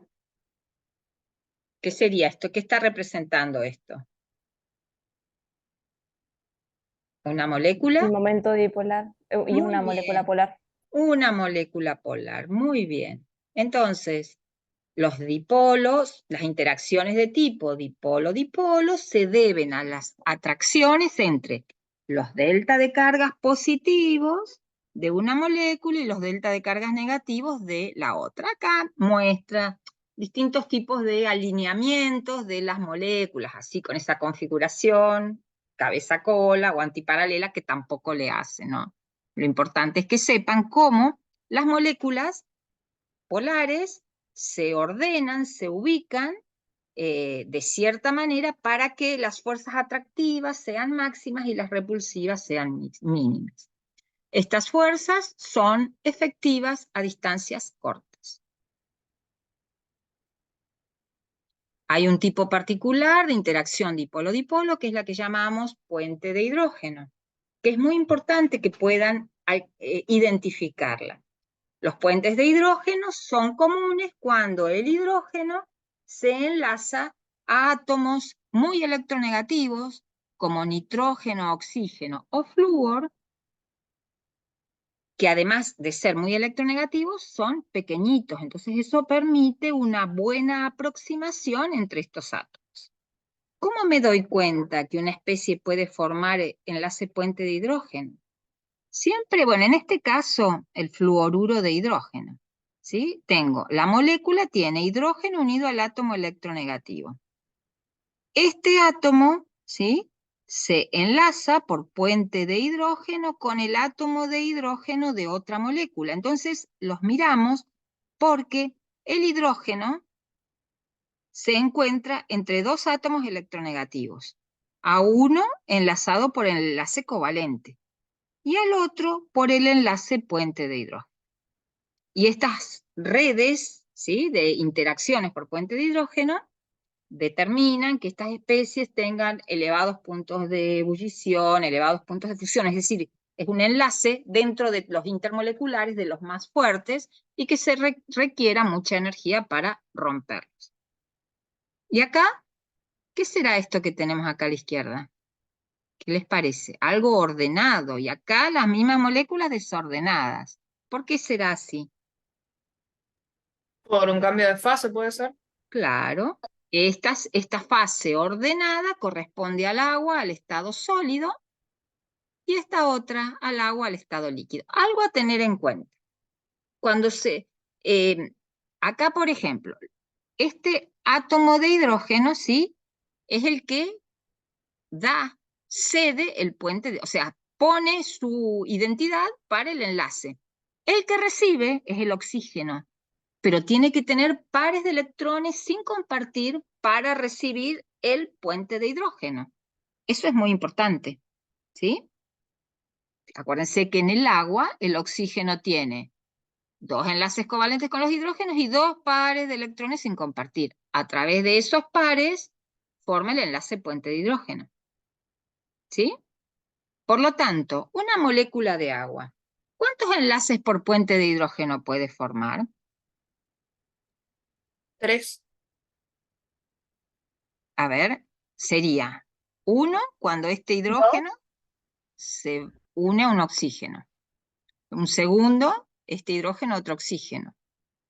¿Qué sería esto? ¿Qué está representando esto? ¿Una molécula? El momento dipolar y Muy una molécula bien. polar. Una molécula polar, muy bien. Entonces, los dipolos, las interacciones de tipo dipolo-dipolo se deben a las atracciones entre los delta de cargas positivos de una molécula y los delta de cargas negativos de la otra. Acá muestra distintos tipos de alineamientos de las moléculas, así con esa configuración, cabeza-cola o antiparalela que tampoco le hace, ¿no? Lo importante es que sepan cómo las moléculas polares se ordenan, se ubican de cierta manera para que las fuerzas atractivas sean máximas y las repulsivas sean mínimas. Estas fuerzas son efectivas a distancias cortas. Hay un tipo particular de interacción dipolo-dipolo que es la que llamamos puente de hidrógeno, que es muy importante que puedan identificarla. Los puentes de hidrógeno son comunes cuando el hidrógeno se enlaza a átomos muy electronegativos, como nitrógeno, oxígeno o flúor, que además de ser muy electronegativos, son pequeñitos. Entonces eso permite una buena aproximación entre estos átomos. ¿Cómo me doy cuenta que una especie puede formar enlace puente de hidrógeno? Siempre, bueno, en este caso, el fluoruro de hidrógeno, ¿sí? La molécula tiene hidrógeno unido al átomo electronegativo. Este átomo, ¿sí? Se enlaza por puente de hidrógeno con el átomo de hidrógeno de otra molécula. Entonces, los miramos porque el hidrógeno se encuentra entre dos átomos electronegativos, a uno enlazado por el enlace covalente y al otro por el enlace puente de hidrógeno. Y estas redes, ¿sí?, de interacciones por puente de hidrógeno determinan que estas especies tengan elevados puntos de ebullición, elevados puntos de fusión, es decir, es un enlace dentro de los intermoleculares de los más fuertes y que se requiera mucha energía para romperlos. ¿Y acá? ¿Qué será esto que tenemos acá a la izquierda? ¿Qué les parece? Algo ordenado, y acá las mismas moléculas desordenadas. ¿Por qué será así? Por un cambio de fase puede ser. Claro, esta fase ordenada corresponde al agua, al estado sólido, y esta otra al agua, al estado líquido. Algo a tener en cuenta. Cuando acá, por ejemplo, este átomo de hidrógeno, ¿sí? Es el que cede el puente, o sea, pone su identidad para el enlace. El que recibe es el oxígeno, pero tiene que tener pares de electrones sin compartir para recibir el puente de hidrógeno. Eso es muy importante, ¿sí? Acuérdense que en el agua el oxígeno tiene 2 enlaces covalentes con los hidrógenos y 2 pares de electrones sin compartir. A través de esos pares forma el enlace puente de hidrógeno, ¿sí? Por lo tanto, una molécula de agua, ¿cuántos enlaces por puente de hidrógeno puede formar? 3. A ver, sería 1 cuando este hidrógeno se une a un oxígeno. Un segundo, este hidrógeno a otro oxígeno.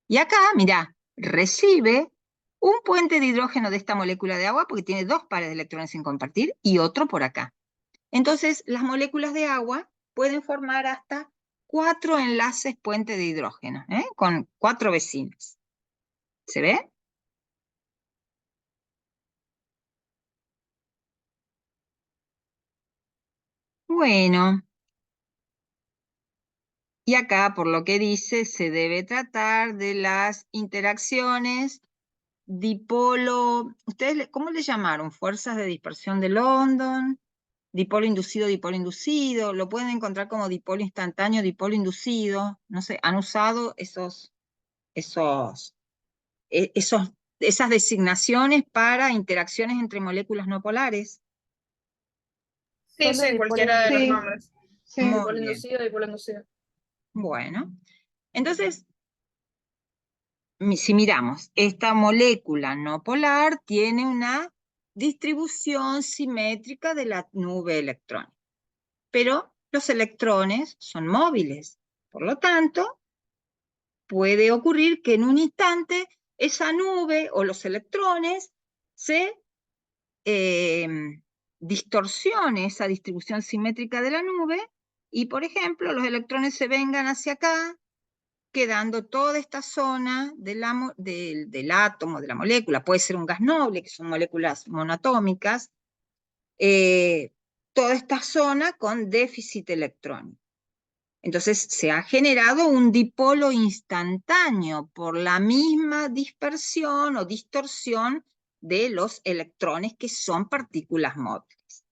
Y acá, mirá, recibe un puente de hidrógeno de esta molécula de agua porque tiene 2 pares de electrones sin compartir y otro por acá. Entonces, las moléculas de agua pueden formar hasta 4 enlaces puente de hidrógeno, con 4 vecinas. ¿Se ve? Bueno. Y acá, por lo que dice, se debe tratar de las interacciones dipolo, ¿ustedes cómo le llamaron? Fuerzas de dispersión de London, dipolo inducido, lo pueden encontrar como dipolo instantáneo, dipolo inducido, no sé, han usado esas designaciones para interacciones entre moléculas no polares. Sí, Solo sí, dipolo cualquiera de los Sí. nombres. Sí. Muy Dipolo bien. inducido, dipolo inducido. Bueno, entonces, si miramos, esta molécula no polar tiene una distribución simétrica de la nube electrónica, pero los electrones son móviles, por lo tanto, puede ocurrir que en un instante esa nube o los electrones se distorsione esa distribución simétrica de la nube y, por ejemplo, los electrones se vengan hacia acá, quedando toda esta zona del átomo, de la molécula, puede ser un gas noble, que son moléculas monoatómicas, toda esta zona con déficit electrónico. Entonces se ha generado un dipolo instantáneo por la misma dispersión o distorsión de los electrones que son partículas móviles.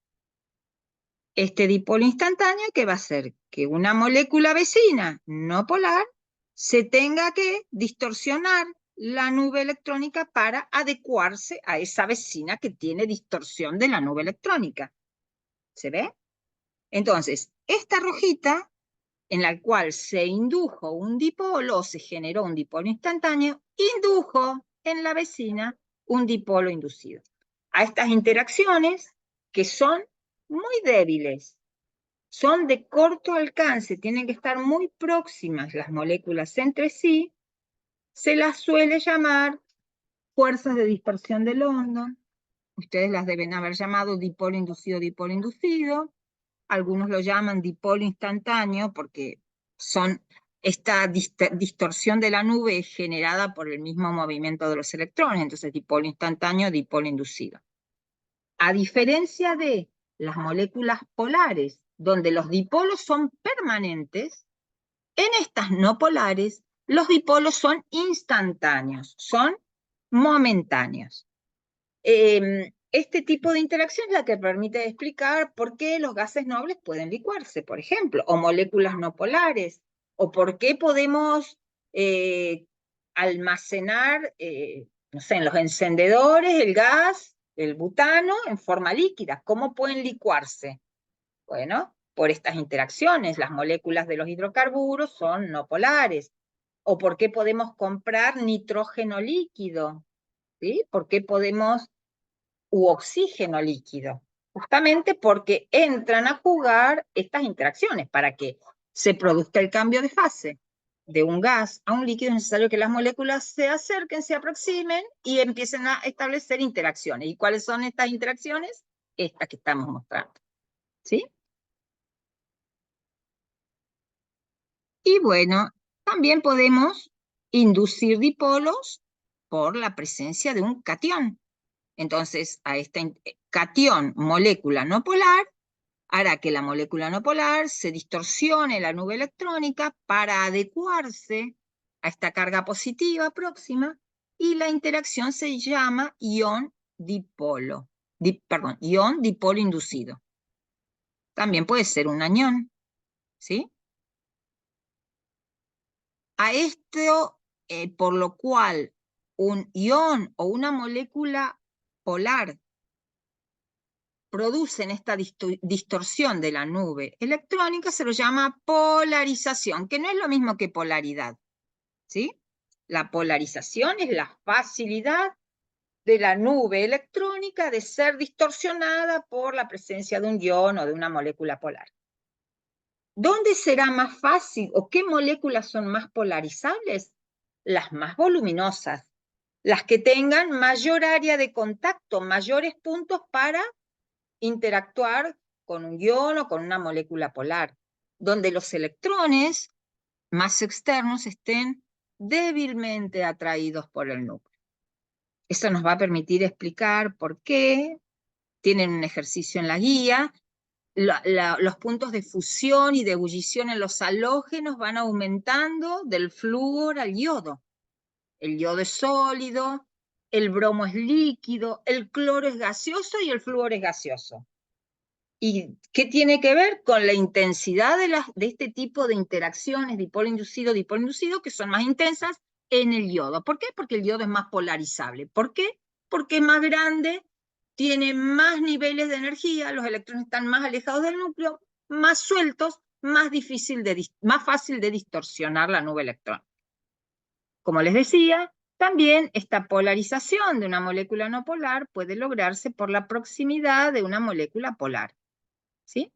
Este dipolo instantáneo, ¿qué va a hacer? Que una molécula vecina no polar se tenga que distorsionar la nube electrónica para adecuarse a esa vecina que tiene distorsión de la nube electrónica. ¿Se ve? Entonces, esta rojita, en la cual se indujo un dipolo o se generó un dipolo instantáneo, indujo en la vecina un dipolo inducido. A estas interacciones, que son muy débiles, son de corto alcance, tienen que estar muy próximas las moléculas entre sí, se las suele llamar fuerzas de dispersión de London. Ustedes las deben haber llamado dipolo inducido, dipolo inducido. Algunos lo llaman dipolo instantáneo porque son esta distorsión de la nube es generada por el mismo movimiento de los electrones, entonces dipolo instantáneo, dipolo inducido. A diferencia de las moléculas polares, donde los dipolos son permanentes, en estas no polares los dipolos son instantáneos, son momentáneos. Este tipo de interacción es la que permite explicar por qué los gases nobles pueden licuarse, por ejemplo, o moléculas no polares, o por qué podemos almacenar, no sé, en los encendedores el gas, el butano, en forma líquida. ¿Cómo pueden licuarse? Bueno, por estas interacciones, las moléculas de los hidrocarburos son no polares. ¿O por qué podemos comprar nitrógeno líquido? ¿Sí? ¿Por qué podemos u oxígeno líquido? justamente porque entran a jugar estas interacciones para que se produzca el cambio de fase de un gas a un líquido. Es necesario que las moléculas se acerquen, se aproximen y empiecen a establecer interacciones. ¿Y cuáles son estas interacciones? Estas que estamos mostrando. ¿Sí? Y bueno, también podemos inducir dipolos por la presencia de un catión. Entonces, a este catión, molécula no polar, hará que la molécula no polar se distorsione la nube electrónica para adecuarse a esta carga positiva próxima, y la interacción se llama ion dipolo, ion dipolo inducido. También puede ser un anión, ¿sí? A esto, por lo cual un ion o una molécula polar producen esta distorsión de la nube electrónica, se lo llama polarización, que no es lo mismo que polaridad, ¿sí? La polarización es la facilidad de la nube electrónica de ser distorsionada por la presencia de un ion o de una molécula polar. ¿Dónde será más fácil o qué moléculas son más polarizables? Las más voluminosas, las que tengan mayor área de contacto, mayores puntos para interactuar con un ion o con una molécula polar, donde los electrones más externos estén débilmente atraídos por el núcleo. Eso nos va a permitir explicar por qué. Tienen un ejercicio en la guía. Los puntos de fusión y de ebullición en los halógenos van aumentando del flúor al yodo. El yodo es sólido, el bromo es líquido, el cloro es gaseoso y el flúor es gaseoso. ¿Y qué tiene que ver con la intensidad de este tipo de interacciones dipolo inducido, que son más intensas en el yodo? ¿Por qué? Porque el yodo es más polarizable. ¿Por qué? Porque es más grande, tiene más niveles de energía, los electrones están más alejados del núcleo, más sueltos, más fácil de distorsionar la nube electrónica. Como les decía, también esta polarización de una molécula no polar puede lograrse por la proximidad de una molécula polar. ¿Sí?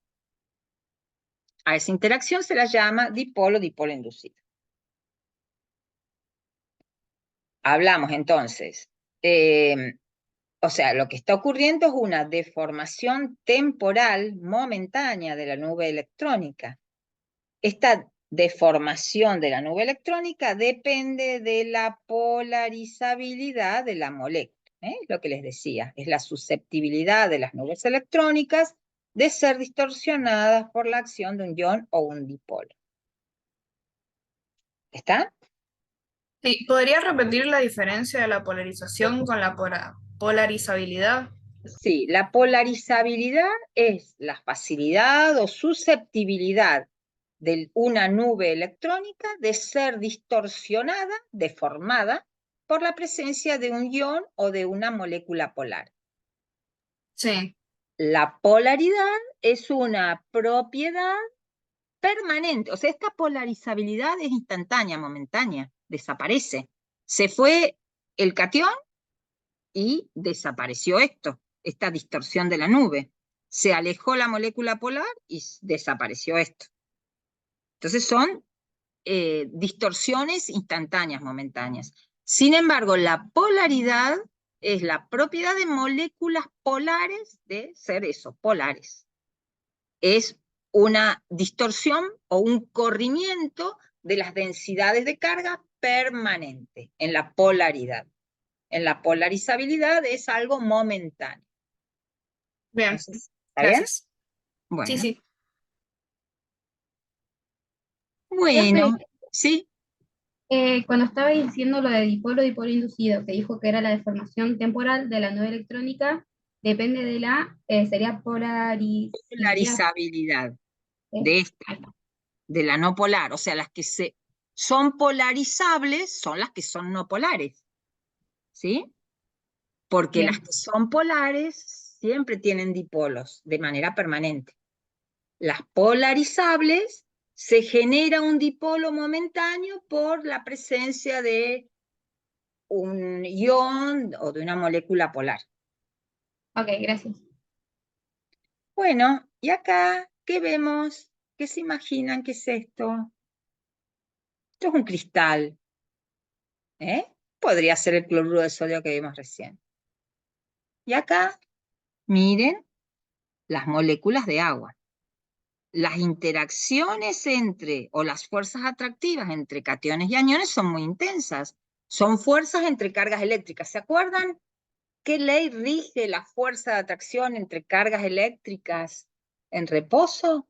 A esa interacción se la llama dipolo-dipolo inducido. Hablamos entonces, o sea, lo que está ocurriendo es una deformación temporal momentánea de la nube electrónica. Esta deformación de la nube electrónica depende de la polarizabilidad de la molécula. Lo que les decía, es la susceptibilidad de las nubes electrónicas de ser distorsionadas por la acción de un ion o un dipolo. ¿Está? Sí, ¿podría repetir la diferencia de la polarización con la polarizabilidad? Sí, la polarizabilidad es la facilidad o susceptibilidad de una nube electrónica de ser distorsionada, deformada, por la presencia de un ion o de una molécula polar. Sí. La polaridad es una propiedad permanente, o sea, esta polarizabilidad es instantánea, momentánea, desaparece. Se fue el catión y desapareció esta distorsión de la nube. Se alejó la molécula polar y desapareció esto. Entonces son distorsiones instantáneas, momentáneas. Sin embargo, la polaridad es la propiedad de moléculas polares de ser eso, polares. Es una distorsión o un corrimiento de las densidades de carga permanente en la polaridad. En la polarizabilidad es algo momentáneo. Bien, Entonces, ¿está gracias. bien? Bueno, Sí, sí. bueno, Profe, sí, cuando estaba diciendo lo de dipolo inducido, que dijo que era la deformación temporal de la nube electrónica, depende de sería polaricidad. polarizabilidad ¿Eh? de esta, de la no polar. O sea, las que son polarizables son las que son no polares. ¿Sí? Porque Bien. las que son polares siempre tienen dipolos de manera permanente. Las polarizables se genera un dipolo momentáneo por la presencia de un ion o de una molécula polar. Ok, gracias. Bueno, y acá, ¿qué vemos? ¿Qué se imaginan que es esto? Esto es un cristal, ¿eh? Podría ser el cloruro de sodio que vimos recién. Y acá, miren las moléculas de agua. Las interacciones entre, o las fuerzas atractivas entre cationes y aniones son muy intensas. Son fuerzas entre cargas eléctricas. ¿Se acuerdan qué ley rige la fuerza de atracción entre cargas eléctricas en reposo?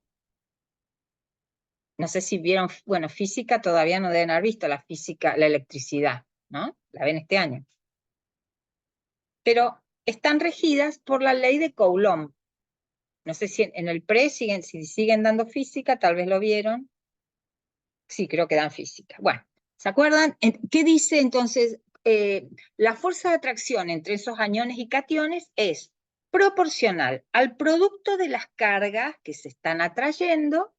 No sé si vieron, bueno, física todavía no deben haber visto la física, la electricidad, ¿no? La ven este año. Pero están regidas por la ley de Coulomb. No sé si en el pre siguen, si siguen dando física, tal vez lo vieron. Sí, creo que dan física. Bueno, ¿se acuerdan? ¿Qué dice entonces? La fuerza de atracción entre esos aniones y cationes es proporcional al producto de las cargas que se están atrayendo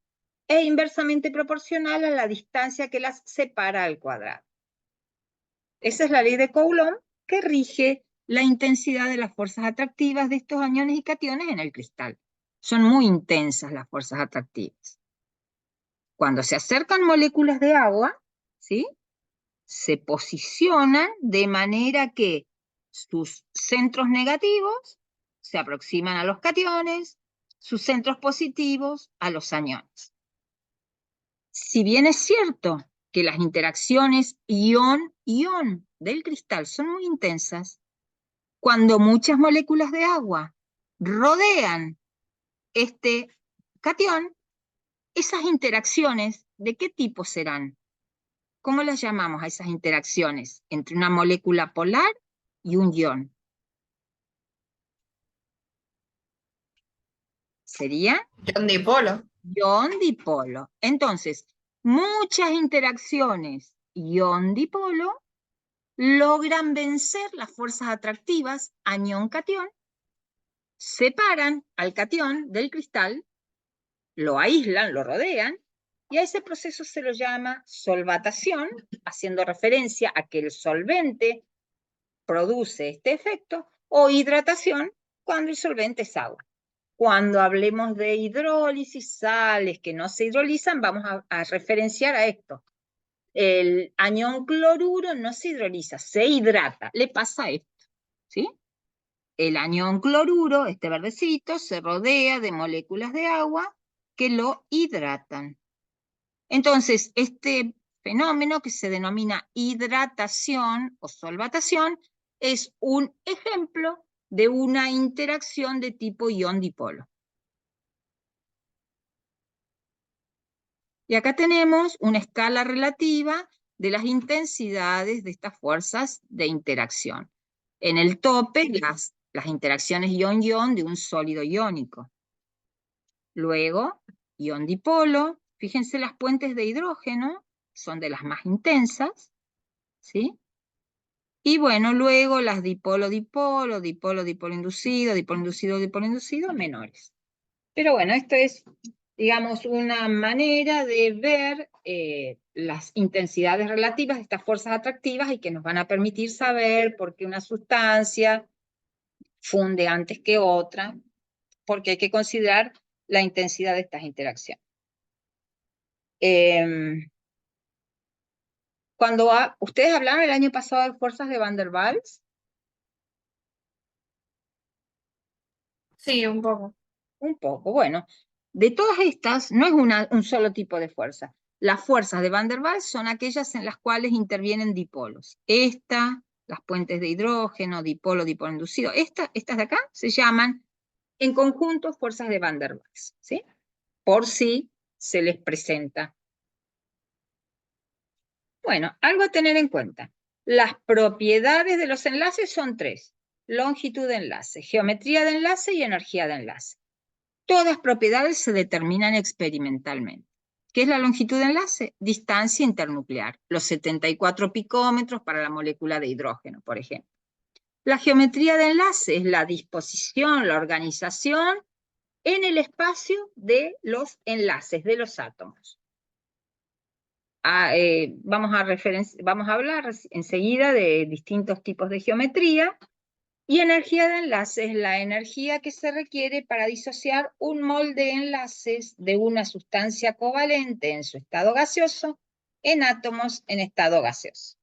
e inversamente proporcional a la distancia que las separa al cuadrado. Esa es la ley de Coulomb que rige la intensidad de las fuerzas atractivas de estos aniones y cationes en el cristal. Son muy intensas las fuerzas atractivas. Cuando se acercan moléculas de agua, ¿sí?, se posicionan de manera que sus centros negativos se aproximan a los cationes, sus centros positivos a los aniones. Si bien es cierto que las interacciones ion-ion del cristal son muy intensas, cuando muchas moléculas de agua rodean este catión, esas interacciones, ¿de qué tipo serán? ¿Cómo las llamamos a esas interacciones entre una molécula polar y un ion? Sería Ion dipolo. ion-dipolo. Entonces, muchas interacciones ion-dipolo logran vencer las fuerzas atractivas anión-catión, separan al catión del cristal, lo aíslan, lo rodean, y a ese proceso se lo llama solvatación, haciendo referencia a que el solvente produce este efecto, o hidratación, cuando el solvente es agua. Cuando hablemos de hidrólisis, sales que no se hidrolizan, vamos a referenciar a esto. El anión cloruro no se hidroliza, se hidrata. Le pasa esto, ¿sí? El anión cloruro, este verdecito, se rodea de moléculas de agua que lo hidratan. Entonces, este fenómeno que se denomina hidratación o solvatación es un ejemplo de una interacción de tipo ion-dipolo. Y acá tenemos una escala relativa de las intensidades de estas fuerzas de interacción. En el tope, las interacciones ion-ion de un sólido iónico. Luego, ion-dipolo, fíjense las puentes de hidrógeno, son de las más intensas, ¿sí? Y bueno, luego las dipolo-dipolo, dipolo-dipolo inducido, dipolo-inducido, dipolo-inducido, menores. Pero bueno, esto es, digamos, una manera de ver las intensidades relativas de estas fuerzas atractivas y que nos van a permitir saber por qué una sustancia funde antes que otra, porque hay que considerar la intensidad de estas interacciones. Cuando ustedes hablaron el año pasado de fuerzas de Van der Waals, Sí, un poco. un poco, bueno, de todas estas no es un solo tipo de fuerza. Las fuerzas de Van der Waals son aquellas en las cuales intervienen dipolos. Las puentes de hidrógeno, dipolo inducido, estas de acá se llaman en conjunto fuerzas de Van der Waals, ¿sí? Por si se les presenta. Bueno, algo a tener en cuenta. Las propiedades de los enlaces son tres: longitud de enlace, geometría de enlace y energía de enlace. Todas propiedades se determinan experimentalmente. ¿Qué es la longitud de enlace? Distancia internuclear, los 74 picómetros para la molécula de hidrógeno, por ejemplo. La geometría de enlace es la disposición, la organización en el espacio de los enlaces, de los átomos. Vamos a hablar enseguida de distintos tipos de geometría, Y energía de enlace es la energía que se requiere para disociar un mol de enlaces de una sustancia covalente en su estado gaseoso en átomos en estado gaseoso.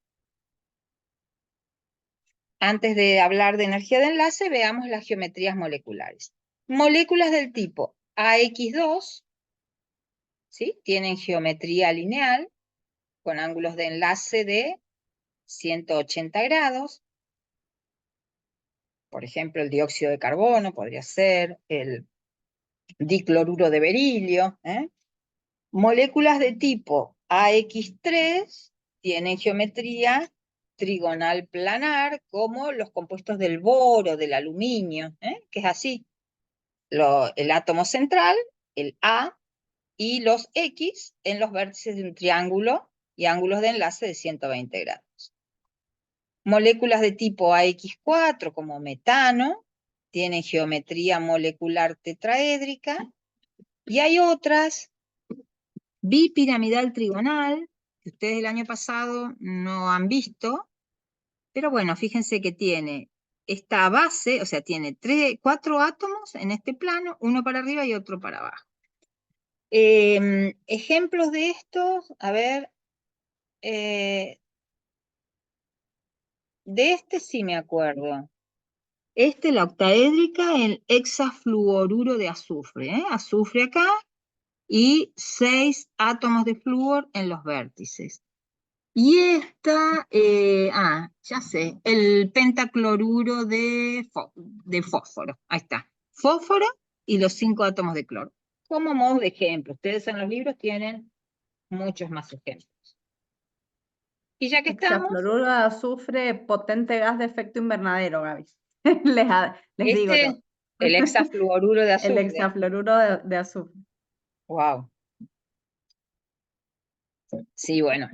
Antes de hablar de energía de enlace, veamos las geometrías moleculares. Moléculas del tipo AX2, ¿sí? Tienen geometría lineal con ángulos de enlace de 180 grados. Por ejemplo, el dióxido de carbono podría ser el dicloruro de berilio. Moléculas de tipo AX3 tienen geometría trigonal planar, como los compuestos del boro, del aluminio, que es así. El átomo central, el A, y los X en los vértices de un triángulo y ángulos de enlace de 120 grados. Moléculas de tipo AX4, como metano, tienen geometría molecular tetraédrica, y hay otras bipiramidal trigonal, que ustedes el año pasado no han visto, pero bueno, fíjense que tiene esta base, o sea, tiene 4 átomos en este plano, uno para arriba y otro para abajo. Ejemplos de estos, a ver, de este sí me acuerdo. La octaédrica, el hexafluoruro de azufre, azufre acá, y 6 átomos de flúor en los vértices. Y esta, ya sé, el pentacloruro de fósforo. Ahí está. Fósforo y los 5 átomos de cloro. Como modo de ejemplo. Ustedes en los libros tienen muchos más ejemplos. Y ya que estamos, Hexafluoruro de azufre, potente gas de efecto invernadero, Gaby. Les digo yo. el hexafluoruro de El azufre. hexafluoruro de azufre. Wow. Sí, bueno.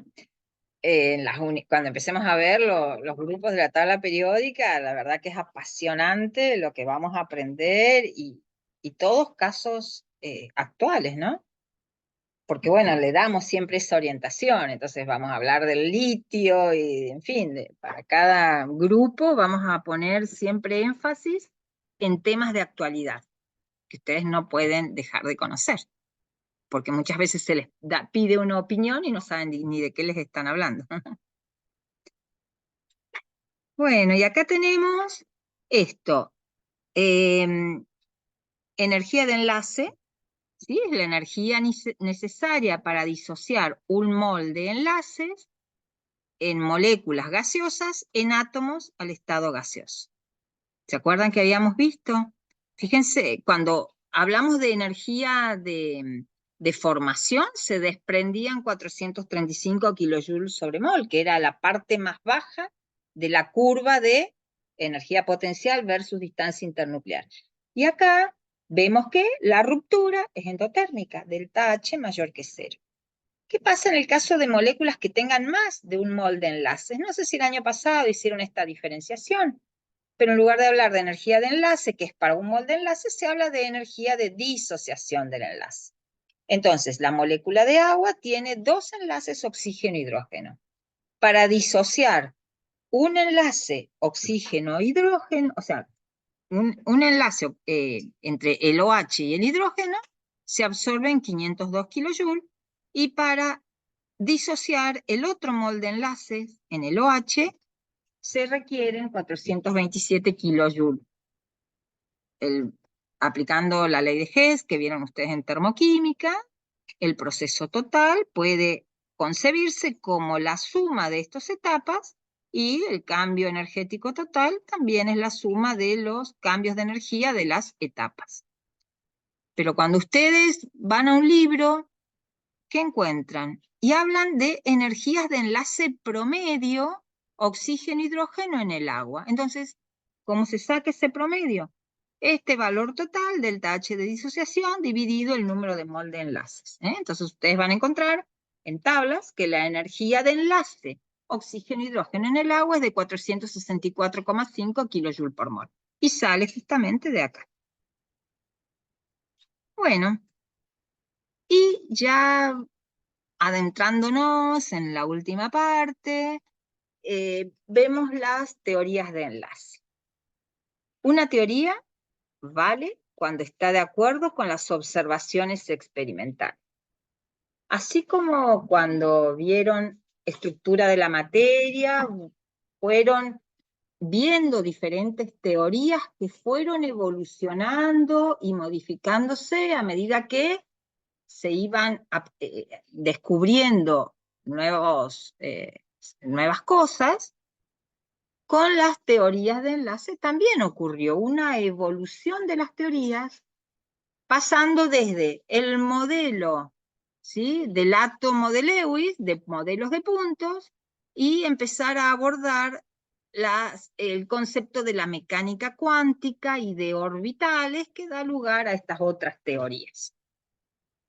Cuando empecemos a ver los grupos de la tabla periódica, la verdad que es apasionante lo que vamos a aprender y todos casos actuales, ¿no? Porque bueno, le damos siempre esa orientación, entonces vamos a hablar del litio y en fin, para cada grupo vamos a poner siempre énfasis en temas de actualidad que ustedes no pueden dejar de conocer, porque muchas veces se les pide una opinión y no saben ni de qué les están hablando. Bueno, y acá tenemos esto, energía de enlace, ¿sí? Es la energía necesaria para disociar un mol de enlaces en moléculas gaseosas en átomos al estado gaseoso. ¿Se acuerdan que habíamos visto? Fíjense, cuando hablamos de energía de formación, se desprendían 435 kilojoules sobre mol, que era la parte más baja de la curva de energía potencial versus distancia internuclear. Y acá vemos que la ruptura es endotérmica, delta H mayor que 0. ¿Qué pasa en el caso de moléculas que tengan más de un mol de enlaces? No sé si el año pasado hicieron esta diferenciación, pero en lugar de hablar de energía de enlace, que es para un mol de enlace, se habla de energía de disociación del enlace. Entonces, la molécula de agua tiene 2 enlaces oxígeno-hidrógeno. Para disociar un enlace oxígeno-hidrógeno, o sea, un enlace entre el OH y el hidrógeno, se absorben 502 kilojoules, y para disociar el otro mol de enlaces en el OH, se requieren 427 kilojoules. Aplicando la ley de Hess, que vieron ustedes en termoquímica, el proceso total puede concebirse como la suma de estas etapas, y el cambio energético total también es la suma de los cambios de energía de las etapas. Pero cuando ustedes van a un libro, ¿qué encuentran? Y hablan de energías de enlace promedio, oxígeno-hidrógeno en el agua. Entonces, ¿cómo se saca ese promedio? Este valor total, delta H de disociación, dividido el número de mol de enlaces. Entonces, ustedes van a encontrar en tablas que la energía de enlace oxígeno-hidrógeno en el agua es de 464,5 kilojoules por mol. Y sale justamente de acá. Bueno, y ya adentrándonos en la última parte, vemos las teorías de enlace. Una teoría vale cuando está de acuerdo con las observaciones experimentales. Así como cuando vieron estructura de la materia, fueron viendo diferentes teorías que fueron evolucionando y modificándose a medida que se iban descubriendo nuevas cosas. Con las teorías de enlace también ocurrió una evolución de las teorías, pasando desde el modelo, ¿sí?, del átomo de Lewis, de modelos de puntos, y empezar a abordar el concepto de la mecánica cuántica y de orbitales que da lugar a estas otras teorías.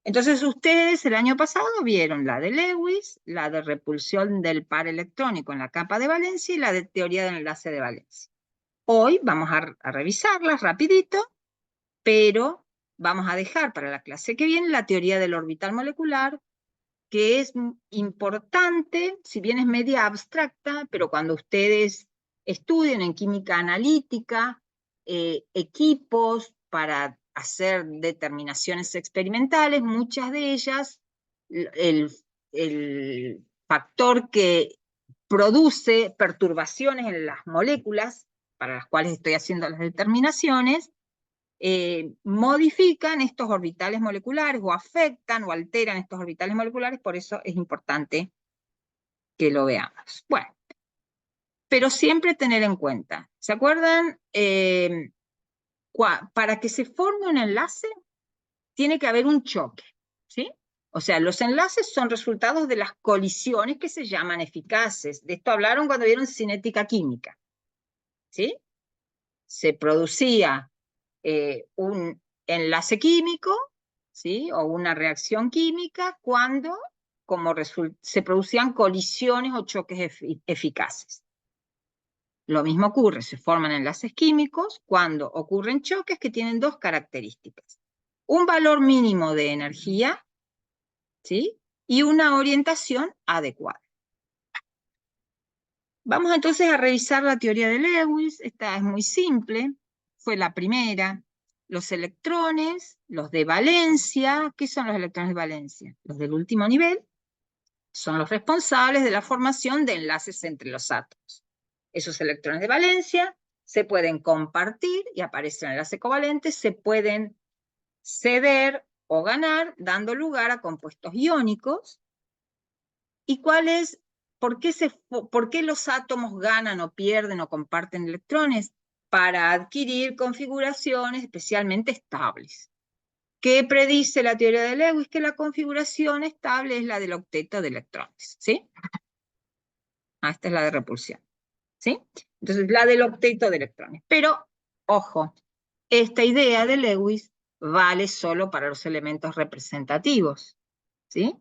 Entonces ustedes el año pasado vieron la de Lewis, la de repulsión del par electrónico en la capa de valencia y la de teoría del enlace de valencia. Hoy vamos a revisarlas rapidito, pero vamos a dejar para la clase que viene la teoría del orbital molecular, que es importante, si bien es media abstracta, pero cuando ustedes estudian en química analítica, equipos para hacer determinaciones experimentales, muchas de ellas, el factor que produce perturbaciones en las moléculas para las cuales estoy haciendo las determinaciones, modifican estos orbitales moleculares o afectan o alteran estos orbitales moleculares, por eso es importante que lo veamos. Bueno, pero siempre tener en cuenta, ¿se acuerdan? Para que se forme un enlace, tiene que haber un choque, ¿sí? O sea, los enlaces son resultados de las colisiones que se llaman eficaces. De esto hablaron cuando vieron cinética química, ¿sí? Se producía un enlace químico, ¿sí?, o una reacción química cuando se producían colisiones o choques eficaces. Lo mismo ocurre, se forman enlaces químicos cuando ocurren choques que tienen dos características: un valor mínimo de energía, ¿sí?, y una orientación adecuada. Vamos entonces a revisar la teoría de Lewis. Esta es muy simple, fue la primera. Los electrones, los de valencia, ¿qué son los electrones de valencia? Los del último nivel son los responsables de la formación de enlaces entre los átomos. Esos electrones de valencia se pueden compartir y aparecen enlaces covalentes, se pueden ceder o ganar, dando lugar a compuestos iónicos. ¿Y cuál es? ¿Por qué los átomos ganan o pierden o comparten electrones? Para adquirir configuraciones especialmente estables. ¿Qué predice la teoría de Lewis? Que la configuración estable es la del octeto de electrones, ¿sí? Esta es la de repulsión, ¿sí? Entonces, la del octeto de electrones. Pero, ojo, esta idea de Lewis vale solo para los elementos representativos, ¿sí?,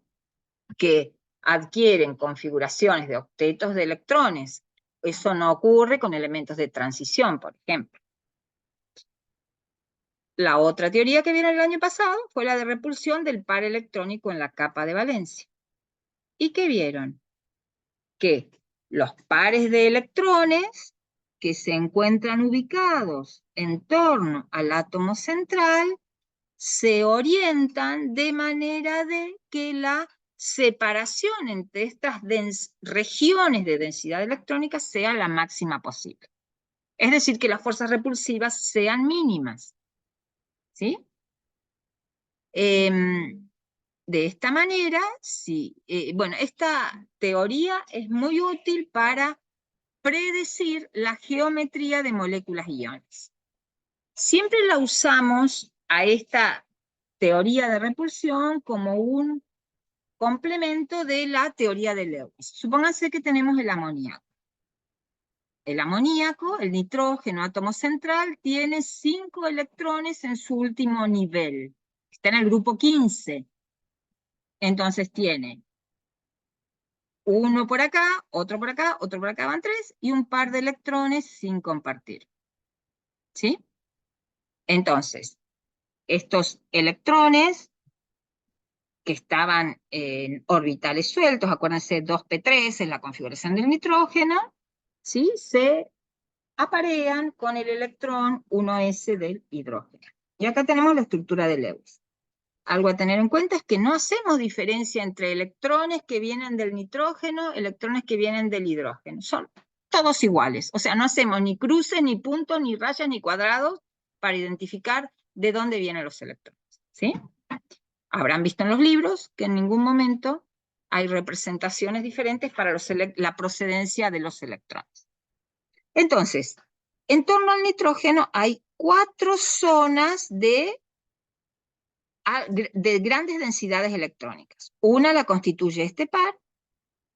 que adquieren configuraciones de octetos de electrones. Eso no ocurre con elementos de transición, por ejemplo. La otra teoría que vino el año pasado fue la de repulsión del par electrónico en la capa de valencia. ¿Y qué vieron? Que los pares de electrones que se encuentran ubicados en torno al átomo central se orientan de manera de que la separación entre estas regiones de densidad electrónica sea la máxima posible. Es decir, que las fuerzas repulsivas sean mínimas, ¿sí? De esta manera, sí, bueno, esta teoría es muy útil para predecir la geometría de moléculas y iones. Siempre la usamos a esta teoría de repulsión como un complemento de la teoría de Lewis. Supónganse que tenemos el amoníaco. El amoníaco, el nitrógeno, átomo central, tiene 5 electrones en su último nivel. Está en el grupo 15. Entonces tiene uno por acá, otro por acá, otro por acá, van 3, y un par de electrones sin compartir. ¿Sí? Entonces, estos electrones que estaban en orbitales sueltos, acuérdense 2p3 en la configuración del nitrógeno, ¿sí?, se aparean con el electrón 1s del hidrógeno. Y acá tenemos la estructura de Lewis. Algo a tener en cuenta es que no hacemos diferencia entre electrones que vienen del nitrógeno, electrones que vienen del hidrógeno. Son todos iguales. O sea, no hacemos ni cruces, ni puntos, ni rayas, ni cuadrados para identificar de dónde vienen los electrones. ¿Sí? Habrán visto en los libros que en ningún momento hay representaciones diferentes para la procedencia de los electrones. Entonces, en torno al nitrógeno hay 4 zonas de grandes densidades electrónicas. Una la constituye este par,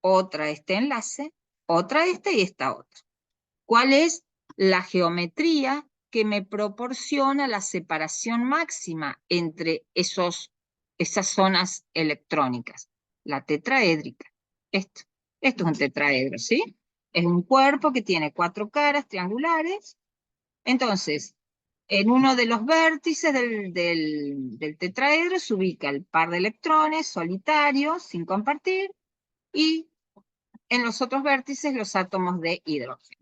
otra este enlace, otra esta y esta otra. ¿Cuál es la geometría que me proporciona la separación máxima entre esas zonas electrónicas? La tetraédrica. Esto es un tetraedro, ¿sí? Es un cuerpo que tiene 4 caras triangulares. Entonces, en uno de los vértices del tetraedro se ubica el par de electrones solitarios, sin compartir, y en los otros vértices los átomos de hidrógeno.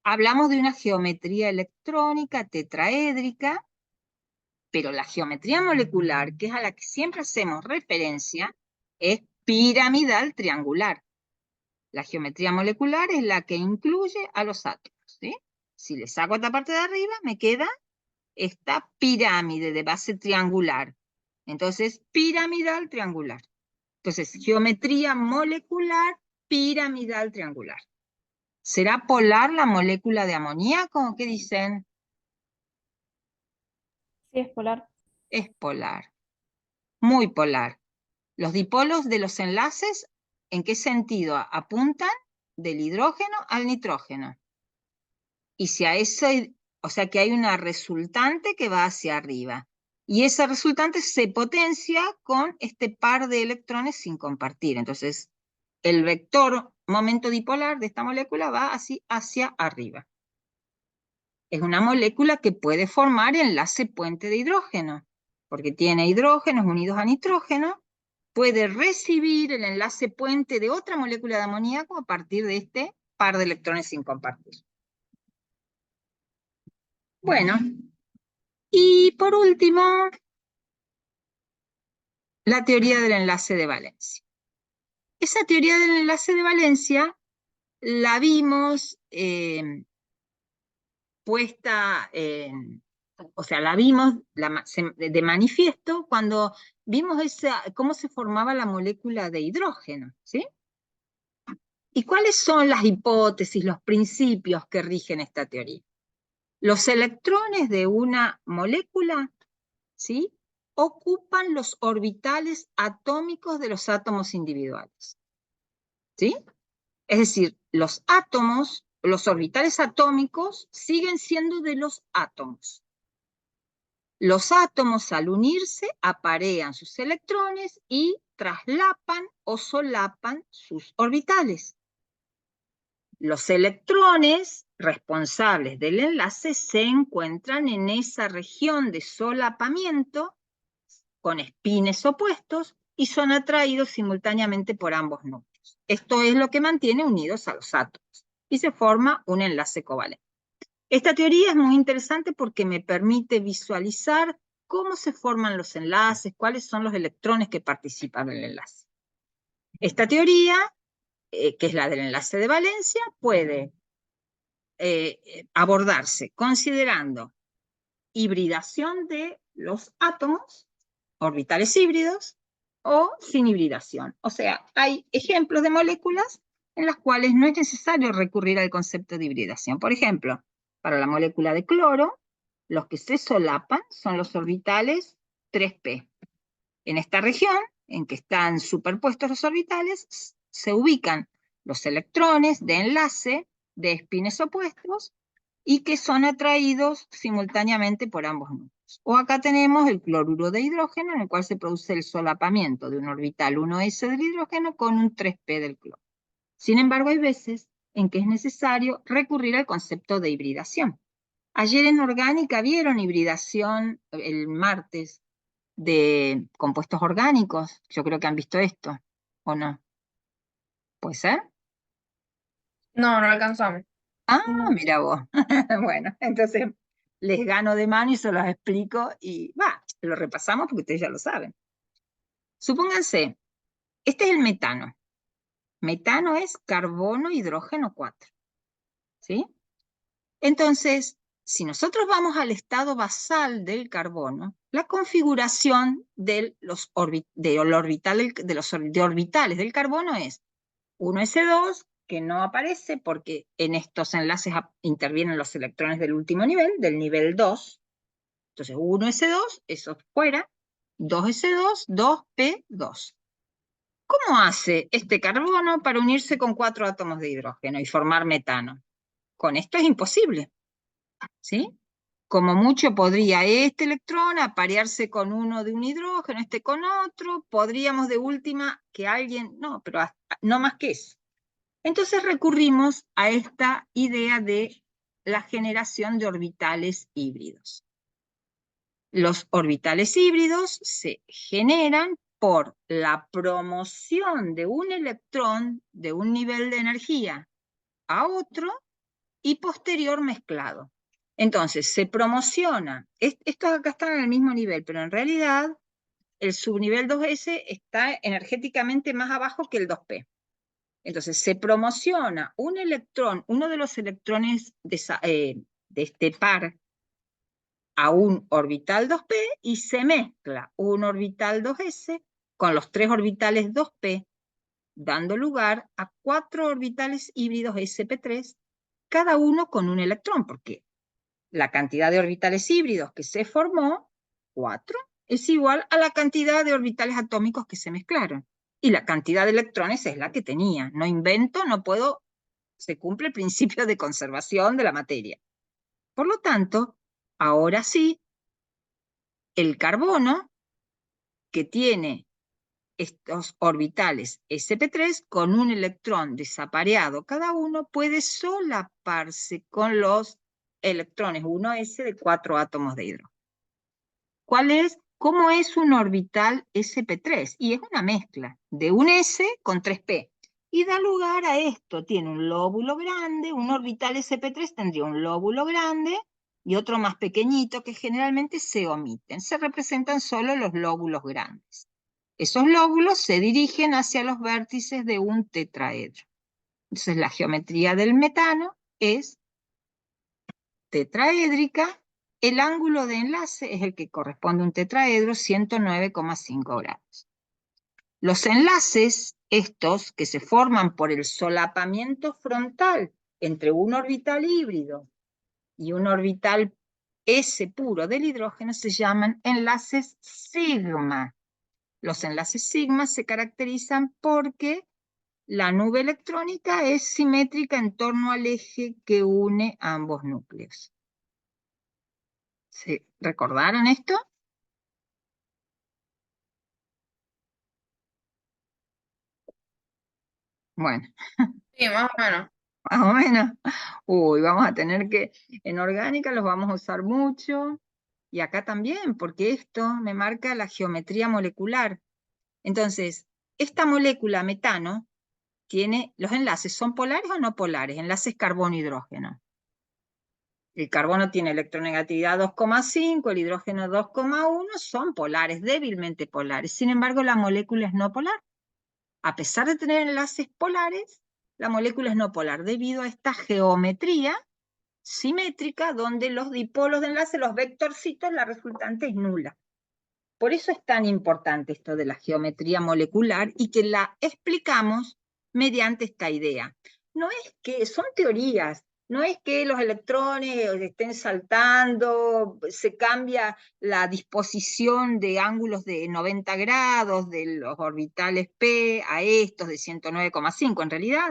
Hablamos de una geometría electrónica tetraédrica, pero la geometría molecular, que es a la que siempre hacemos referencia, es piramidal triangular. La geometría molecular es la que incluye a los átomos, ¿sí? Si le saco esta parte de arriba, me queda esta pirámide de base triangular. Entonces, piramidal triangular. Entonces, geometría molecular piramidal triangular. ¿Será polar la molécula de amoníaco? ¿Qué dicen? Sí, es polar. Es polar. Muy polar. Los dipolos de los enlaces, ¿en qué sentido apuntan? Del hidrógeno al nitrógeno. Y si a eso, o sea que hay una resultante que va hacia arriba. Y esa resultante se potencia con este par de electrones sin compartir. Entonces, el vector momento dipolar de esta molécula va así hacia arriba. Es una molécula que puede formar enlace puente de hidrógeno, porque tiene hidrógenos unidos a nitrógeno, puede recibir el enlace puente de otra molécula de amoníaco a partir de este par de electrones sin compartir. Bueno, y por último, la teoría del enlace de valencia. Esa teoría del enlace de valencia la vimos puesta o sea, la vimos de manifiesto cuando vimos cómo se formaba la molécula de hidrógeno, ¿sí? ¿Y cuáles son las hipótesis, los principios que rigen esta teoría? Los electrones de una molécula, ¿sí?, ocupan los orbitales atómicos de los átomos individuales, ¿sí? Es decir, los átomos, los orbitales atómicos siguen siendo de los átomos. Los átomos al unirse aparean sus electrones y traslapan o solapan sus orbitales. Los electrones responsables del enlace se encuentran en esa región de solapamiento con espines opuestos y son atraídos simultáneamente por ambos núcleos. Esto es lo que mantiene unidos a los átomos y se forma un enlace covalente. Esta teoría es muy interesante porque me permite visualizar cómo se forman los enlaces, cuáles son los electrones que participan en el enlace. Esta teoría, que es la del enlace de valencia, puede abordarse considerando hibridación de los átomos, orbitales híbridos, o sin hibridación. O sea, hay ejemplos de moléculas en las cuales no es necesario recurrir al concepto de hibridación. Por ejemplo, para la molécula de cloro, los que se solapan son los orbitales 3p. En esta región, en que están superpuestos los orbitales, se ubican los electrones de enlace de espines opuestos y que son atraídos simultáneamente por ambos núcleos. O acá tenemos el cloruro de hidrógeno, en el cual se produce el solapamiento de un orbital 1s del hidrógeno con un 3p del cloro. Sin embargo, hay veces en que es necesario recurrir al concepto de hibridación. Ayer en Orgánica vieron hibridación el martes de compuestos orgánicos. Yo creo que han visto esto, ¿o no? ¿Puede ser? No, no alcanzamos. Ah, No. mira vos. Bueno, entonces les gano de mano y se los explico y lo repasamos porque ustedes ya lo saben. Supónganse, este es el metano. Metano es carbono, hidrógeno 4. ¿Sí? Entonces, si nosotros vamos al estado basal del carbono, la configuración de los orbitales del carbono es 1s2, que no aparece porque en estos enlaces intervienen los electrones del último nivel, del nivel 2. Entonces 1s2, eso fuera, 2s2, 2p2. ¿Cómo hace este carbono para unirse con 4 átomos de hidrógeno y formar metano? Con esto es imposible, ¿sí? Como mucho podría este electrón aparearse con uno de un hidrógeno, este con otro, podríamos de última que alguien, no, pero no más que eso. Entonces recurrimos a esta idea de la generación de orbitales híbridos. Los orbitales híbridos se generan por la promoción de un electrón de un nivel de energía a otro y posterior mezclado. Entonces se promociona, estos acá están en el mismo nivel, pero en realidad el subnivel 2s está energéticamente más abajo que el 2p. Entonces se promociona un electrón, uno de los electrones de este par a un orbital 2p y se mezcla un orbital 2s con los 3 orbitales 2p, dando lugar a 4 orbitales híbridos sp3, cada uno con un electrón, porque la cantidad de orbitales híbridos que se formó, 4, es igual a la cantidad de orbitales atómicos que se mezclaron. Y la cantidad de electrones es la que tenía. No invento, no puedo, se cumple el principio de conservación de la materia. Por lo tanto, ahora sí, el carbono, que tiene estos orbitales sp3 con un electrón desapareado cada uno, puede solaparse con los electrones 1s de 4 átomos de hidrógeno. ¿Cómo es un orbital sp3? Y es una mezcla de un s con 3p. Y da lugar a esto, tiene un lóbulo grande, un orbital sp3 tendría un lóbulo grande y otro más pequeñito que generalmente se omiten. Se representan solo los lóbulos grandes. Esos lóbulos se dirigen hacia los vértices de un tetraedro. Entonces la geometría del metano es tetraédrica. El ángulo de enlace es el que corresponde a un tetraedro, 109,5 grados. Los enlaces, estos que se forman por el solapamiento frontal entre un orbital híbrido y un orbital S puro del hidrógeno, se llaman enlaces sigma. Los enlaces sigma se caracterizan porque la nube electrónica es simétrica en torno al eje que une ambos núcleos. ¿Se recordaron esto? Bueno, Sí, más o menos. más o menos. Uy, vamos a tener que, en orgánica los vamos a usar mucho, y acá también, porque esto me marca la geometría molecular. Entonces, esta molécula metano tiene, los enlaces son polares o no polares, enlaces carbono-hidrógeno. El carbono tiene electronegatividad 2,5, el hidrógeno 2,1, son polares, débilmente polares. Sin embargo, la molécula es no polar. A pesar de tener enlaces polares, la molécula es no polar debido a esta geometría simétrica donde los dipolos de enlace, los vectorcitos, la resultante es nula. Por eso es tan importante esto de la geometría molecular y que la explicamos mediante esta idea. No es que, son teorías, no es que los electrones estén saltando, se cambia la disposición de ángulos de 90 grados de los orbitales P a estos de 109,5. En realidad,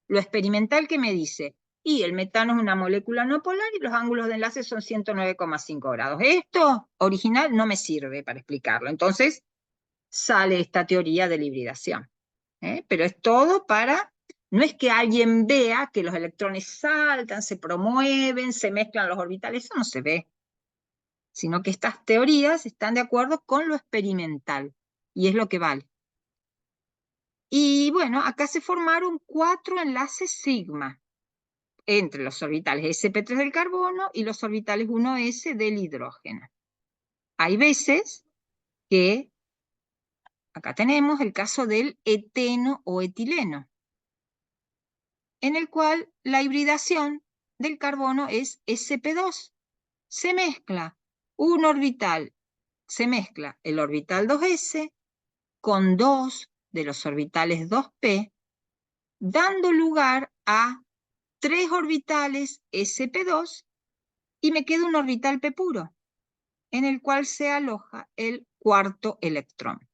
lo experimental que me dice, y el metano es una molécula no polar y los ángulos de enlace son 109,5 grados. Esto original no me sirve para explicarlo. Entonces sale esta teoría de la hibridación. Pero es todo para, no es que alguien vea que los electrones saltan, se promueven, se mezclan los orbitales, eso no se ve. Sino que estas teorías están de acuerdo con lo experimental. Y es lo que vale. Y bueno, acá se formaron 4 enlaces sigma. entre los orbitales sp3 del carbono y los orbitales 1s del hidrógeno. Hay veces que, acá tenemos el caso del eteno o etileno, en el cual la hibridación del carbono es sp2. Se mezcla un orbital, se mezcla el orbital 2s con dos de los orbitales 2p, dando lugar a 3 orbitales sp2, y me queda un orbital p puro, en el cual se aloja el cuarto electrón.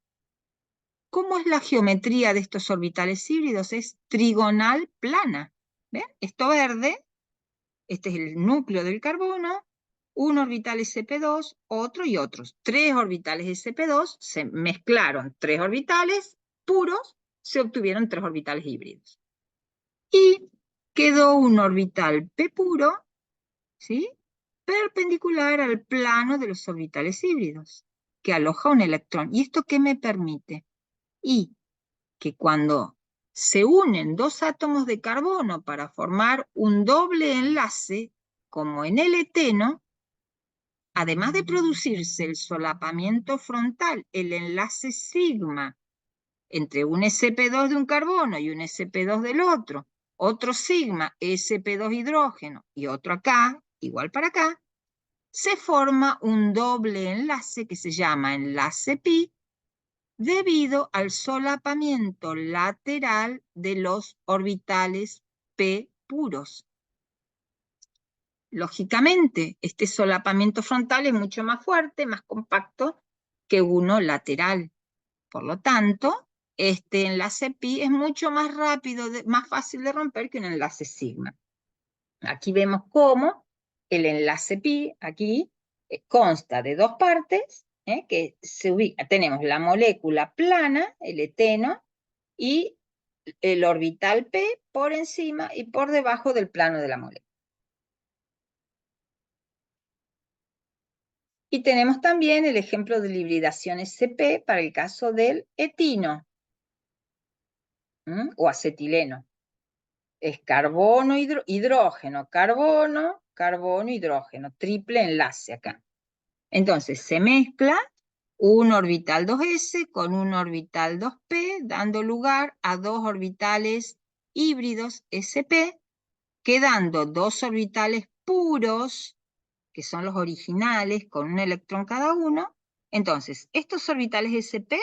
¿Cómo es la geometría de estos orbitales híbridos? Es trigonal plana. ¿Ven? Esto verde, este es el núcleo del carbono, un orbital sp2, otro y otros. 3 orbitales sp2, se mezclaron 3 orbitales puros, se obtuvieron 3 orbitales híbridos. Y quedó un orbital p puro, ¿sí?, perpendicular al plano de los orbitales híbridos, que aloja un electrón. ¿Y esto qué me permite? Y que cuando se unen 2 átomos de carbono para formar un doble enlace, como en el eteno, además de producirse el solapamiento frontal, el enlace sigma, entre un sp2 de un carbono y un sp2 del otro sigma sp2 hidrógeno y otro acá, igual para acá, se forma un doble enlace que se llama enlace pi, debido al solapamiento lateral de los orbitales p puros. Lógicamente, este solapamiento frontal es mucho más fuerte, más compacto que uno lateral. Por lo tanto, este enlace pi es mucho más rápido, más fácil de romper que un enlace sigma. Aquí vemos cómo el enlace pi, aquí, consta de 2 partes, que se ubica, tenemos la molécula plana, el eteno, y el orbital p por encima y por debajo del plano de la molécula. Y tenemos también el ejemplo de la hibridación sp para el caso del etino, o acetileno. Es carbono, hidrógeno, carbono, carbono, hidrógeno, triple enlace acá. Entonces se mezcla un orbital 2s con un orbital 2p, dando lugar a 2 orbitales híbridos sp, quedando 2 orbitales puros, que son los originales, con un electrón cada uno. Entonces, estos orbitales sp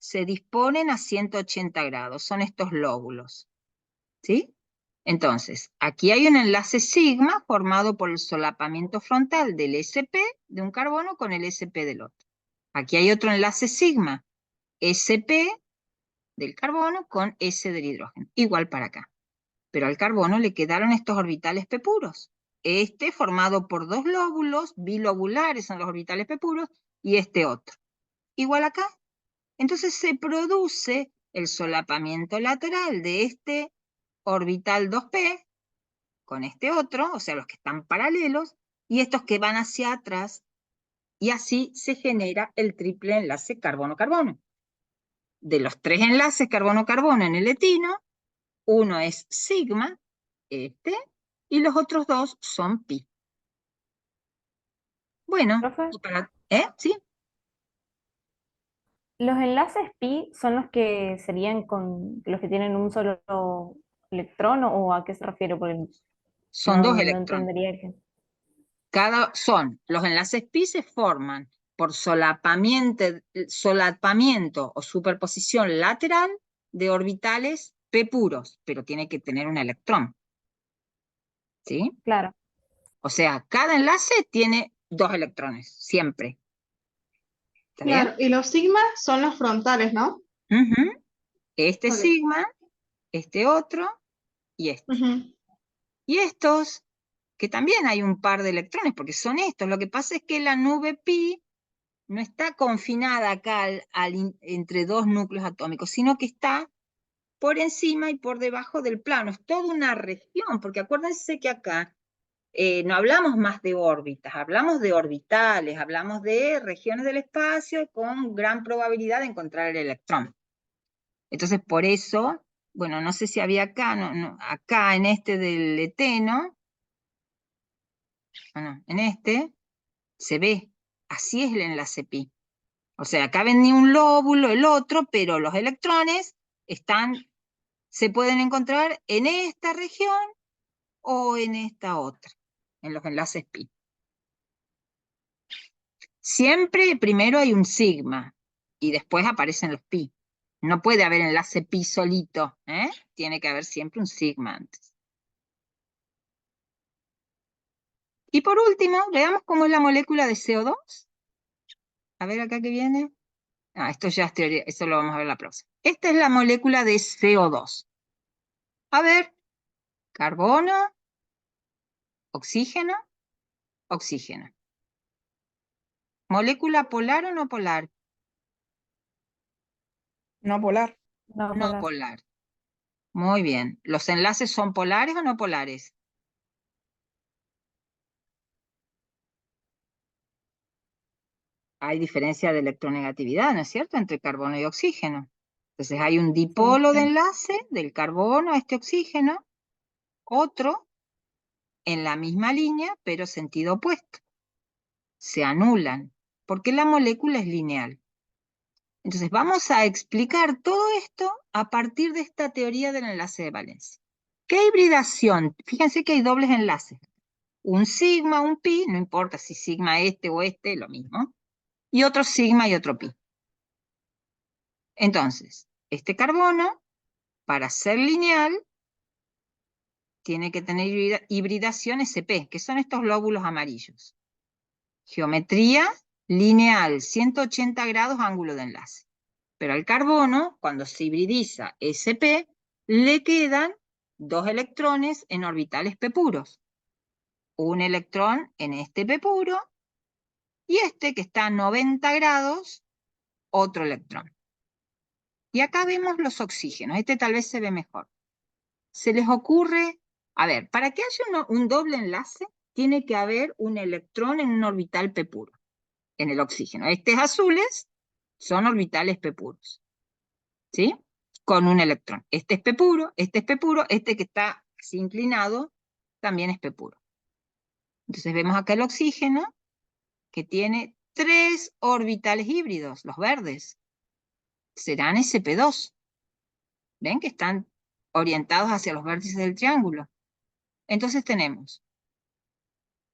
se disponen a 180 grados, son estos lóbulos, ¿sí? Entonces, aquí hay un enlace sigma formado por el solapamiento frontal del sp de un carbono con el sp del otro. Aquí hay otro enlace sigma, sp del carbono con s del hidrógeno, igual para acá. Pero al carbono le quedaron estos orbitales p puros. Este formado por 2 lóbulos, bilobulares son los orbitales p puros, y este otro. Igual acá. Entonces se produce el solapamiento lateral de este orbital 2p con este otro, o sea, los que están paralelos, y estos que van hacia atrás, y así se genera el triple enlace carbono-carbono. De los 3 enlaces carbono-carbono en el etino, uno es sigma, este, y los otros 2 son pi. Bueno, Profe, ¿sí? los enlaces pi son los que serían con los que tienen un solo electrón, o ¿a qué se refiere? Porque Son 2 no electrones. entendería el ejemplo. Los enlaces pi se forman por solapamiento o superposición lateral de orbitales p puros, pero tiene que tener un electrón, ¿sí? Claro. O sea, cada enlace tiene 2 electrones, siempre. ¿Está Claro, bien? y los sigmas son los frontales, ¿no? Este Ok. sigma, este otro y este. Ujú. Y estos, que también hay un par de electrones, porque son estos. Lo que pasa es que la nube pi no está confinada acá entre 2 núcleos atómicos, sino que está por encima y por debajo del plano. Es toda una región, porque acuérdense que acá no hablamos más de órbitas, hablamos de orbitales, hablamos de regiones del espacio con gran probabilidad de encontrar el electrón. Entonces, por eso bueno, no sé si había acá, acá en este del eteno, bueno, en este, se ve, así es el enlace pi. O sea, acá venía un lóbulo, el otro, pero los electrones se pueden encontrar en esta región o en esta otra, en los enlaces pi. Siempre primero hay un sigma y después aparecen los pi. No puede haber enlace pi solito, ¿eh? Tiene que haber siempre un sigma antes. Y por último, veamos cómo es la molécula de CO2. A ver acá que viene. Esto ya es teoría, eso lo vamos a ver la próxima. Esta es la molécula de CO2. A ver, carbono, oxígeno, oxígeno. ¿Molécula polar o no polar? No polar. No, No polar. polar. Muy bien. ¿Los enlaces son polares o no polares? Hay diferencia de electronegatividad, ¿no es cierto?, entre carbono y oxígeno. Entonces hay un dipolo de enlace del carbono a este oxígeno, otro en la misma línea, pero sentido opuesto. Se anulan, porque la molécula es lineal. Entonces vamos a explicar todo esto a partir de esta teoría del enlace de valencia. ¿Qué hibridación? Fíjense que hay dobles enlaces. Un sigma, un pi, no importa si sigma este o este, lo mismo. Y otro sigma y otro pi. Entonces, este carbono, para ser lineal, tiene que tener hibridación SP, que son estos lóbulos amarillos. Geometría lineal, 180 grados ángulo de enlace. Pero al carbono, cuando se hibridiza SP, le quedan 2 electrones en orbitales p puros. Un electrón en este p puro, y este que está a 90 grados, otro electrón. Y acá vemos los oxígenos, este tal vez se ve mejor. Se les ocurre, a ver, para que haya un doble enlace, tiene que haber un electrón en un orbital p puro, en el oxígeno. Estos azules son orbitales p puros, ¿sí? Con un electrón. Este es p puro, este es p puro, este que está así inclinado también es p puro. Entonces vemos acá el oxígeno, que tiene 3 orbitales híbridos, los verdes. Serán sp2. ¿Ven que están orientados hacia los vértices del triángulo? Entonces tenemos,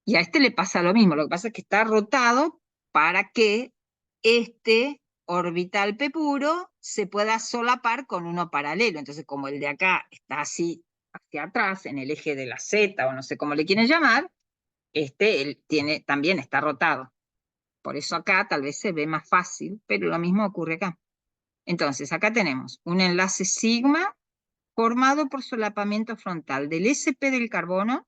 y a este le pasa lo mismo, lo que pasa es que está rotado para que este orbital p puro se pueda solapar con uno paralelo. Entonces, como el de acá está así hacia atrás, en el eje de la Z, o no sé cómo le quieren llamar, él también está rotado. Por eso acá tal vez se ve más fácil, pero lo mismo ocurre acá. Entonces, acá tenemos un enlace sigma formado por solapamiento frontal del SP del carbono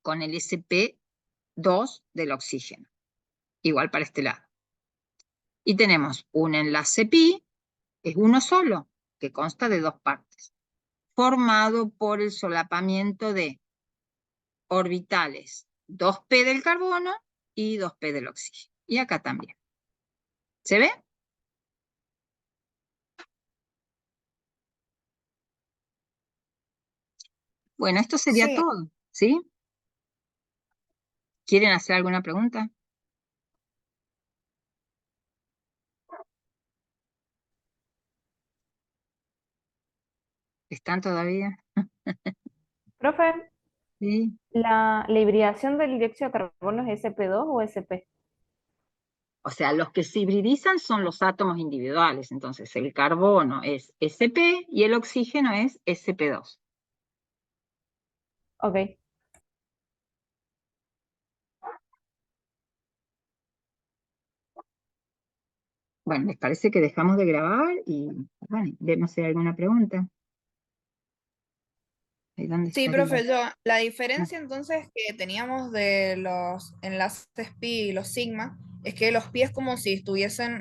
con el SP2 del oxígeno. Igual para este lado. Y tenemos un enlace pi, es uno solo, que consta de 2 partes, formado por el solapamiento de orbitales 2p del carbono y 2p del oxígeno. Y acá también. ¿Se ve? Bueno, esto sería Sí. todo, ¿sí? ¿Quieren hacer alguna pregunta? ¿Están todavía? Profe, Sí. ¿la hibridación del dióxido de carbono es SP2 o SP? O sea, los que se hibridizan son los átomos individuales. Entonces, el carbono es SP y el oxígeno es SP2. Ok. Bueno, ¿les parece que dejamos de grabar? Y bueno, vemos si hay alguna pregunta. ¿Ahí dónde Sí, estaría? profe, la diferencia entonces que teníamos de los enlaces pi y los sigma es que los pi es como si estuviesen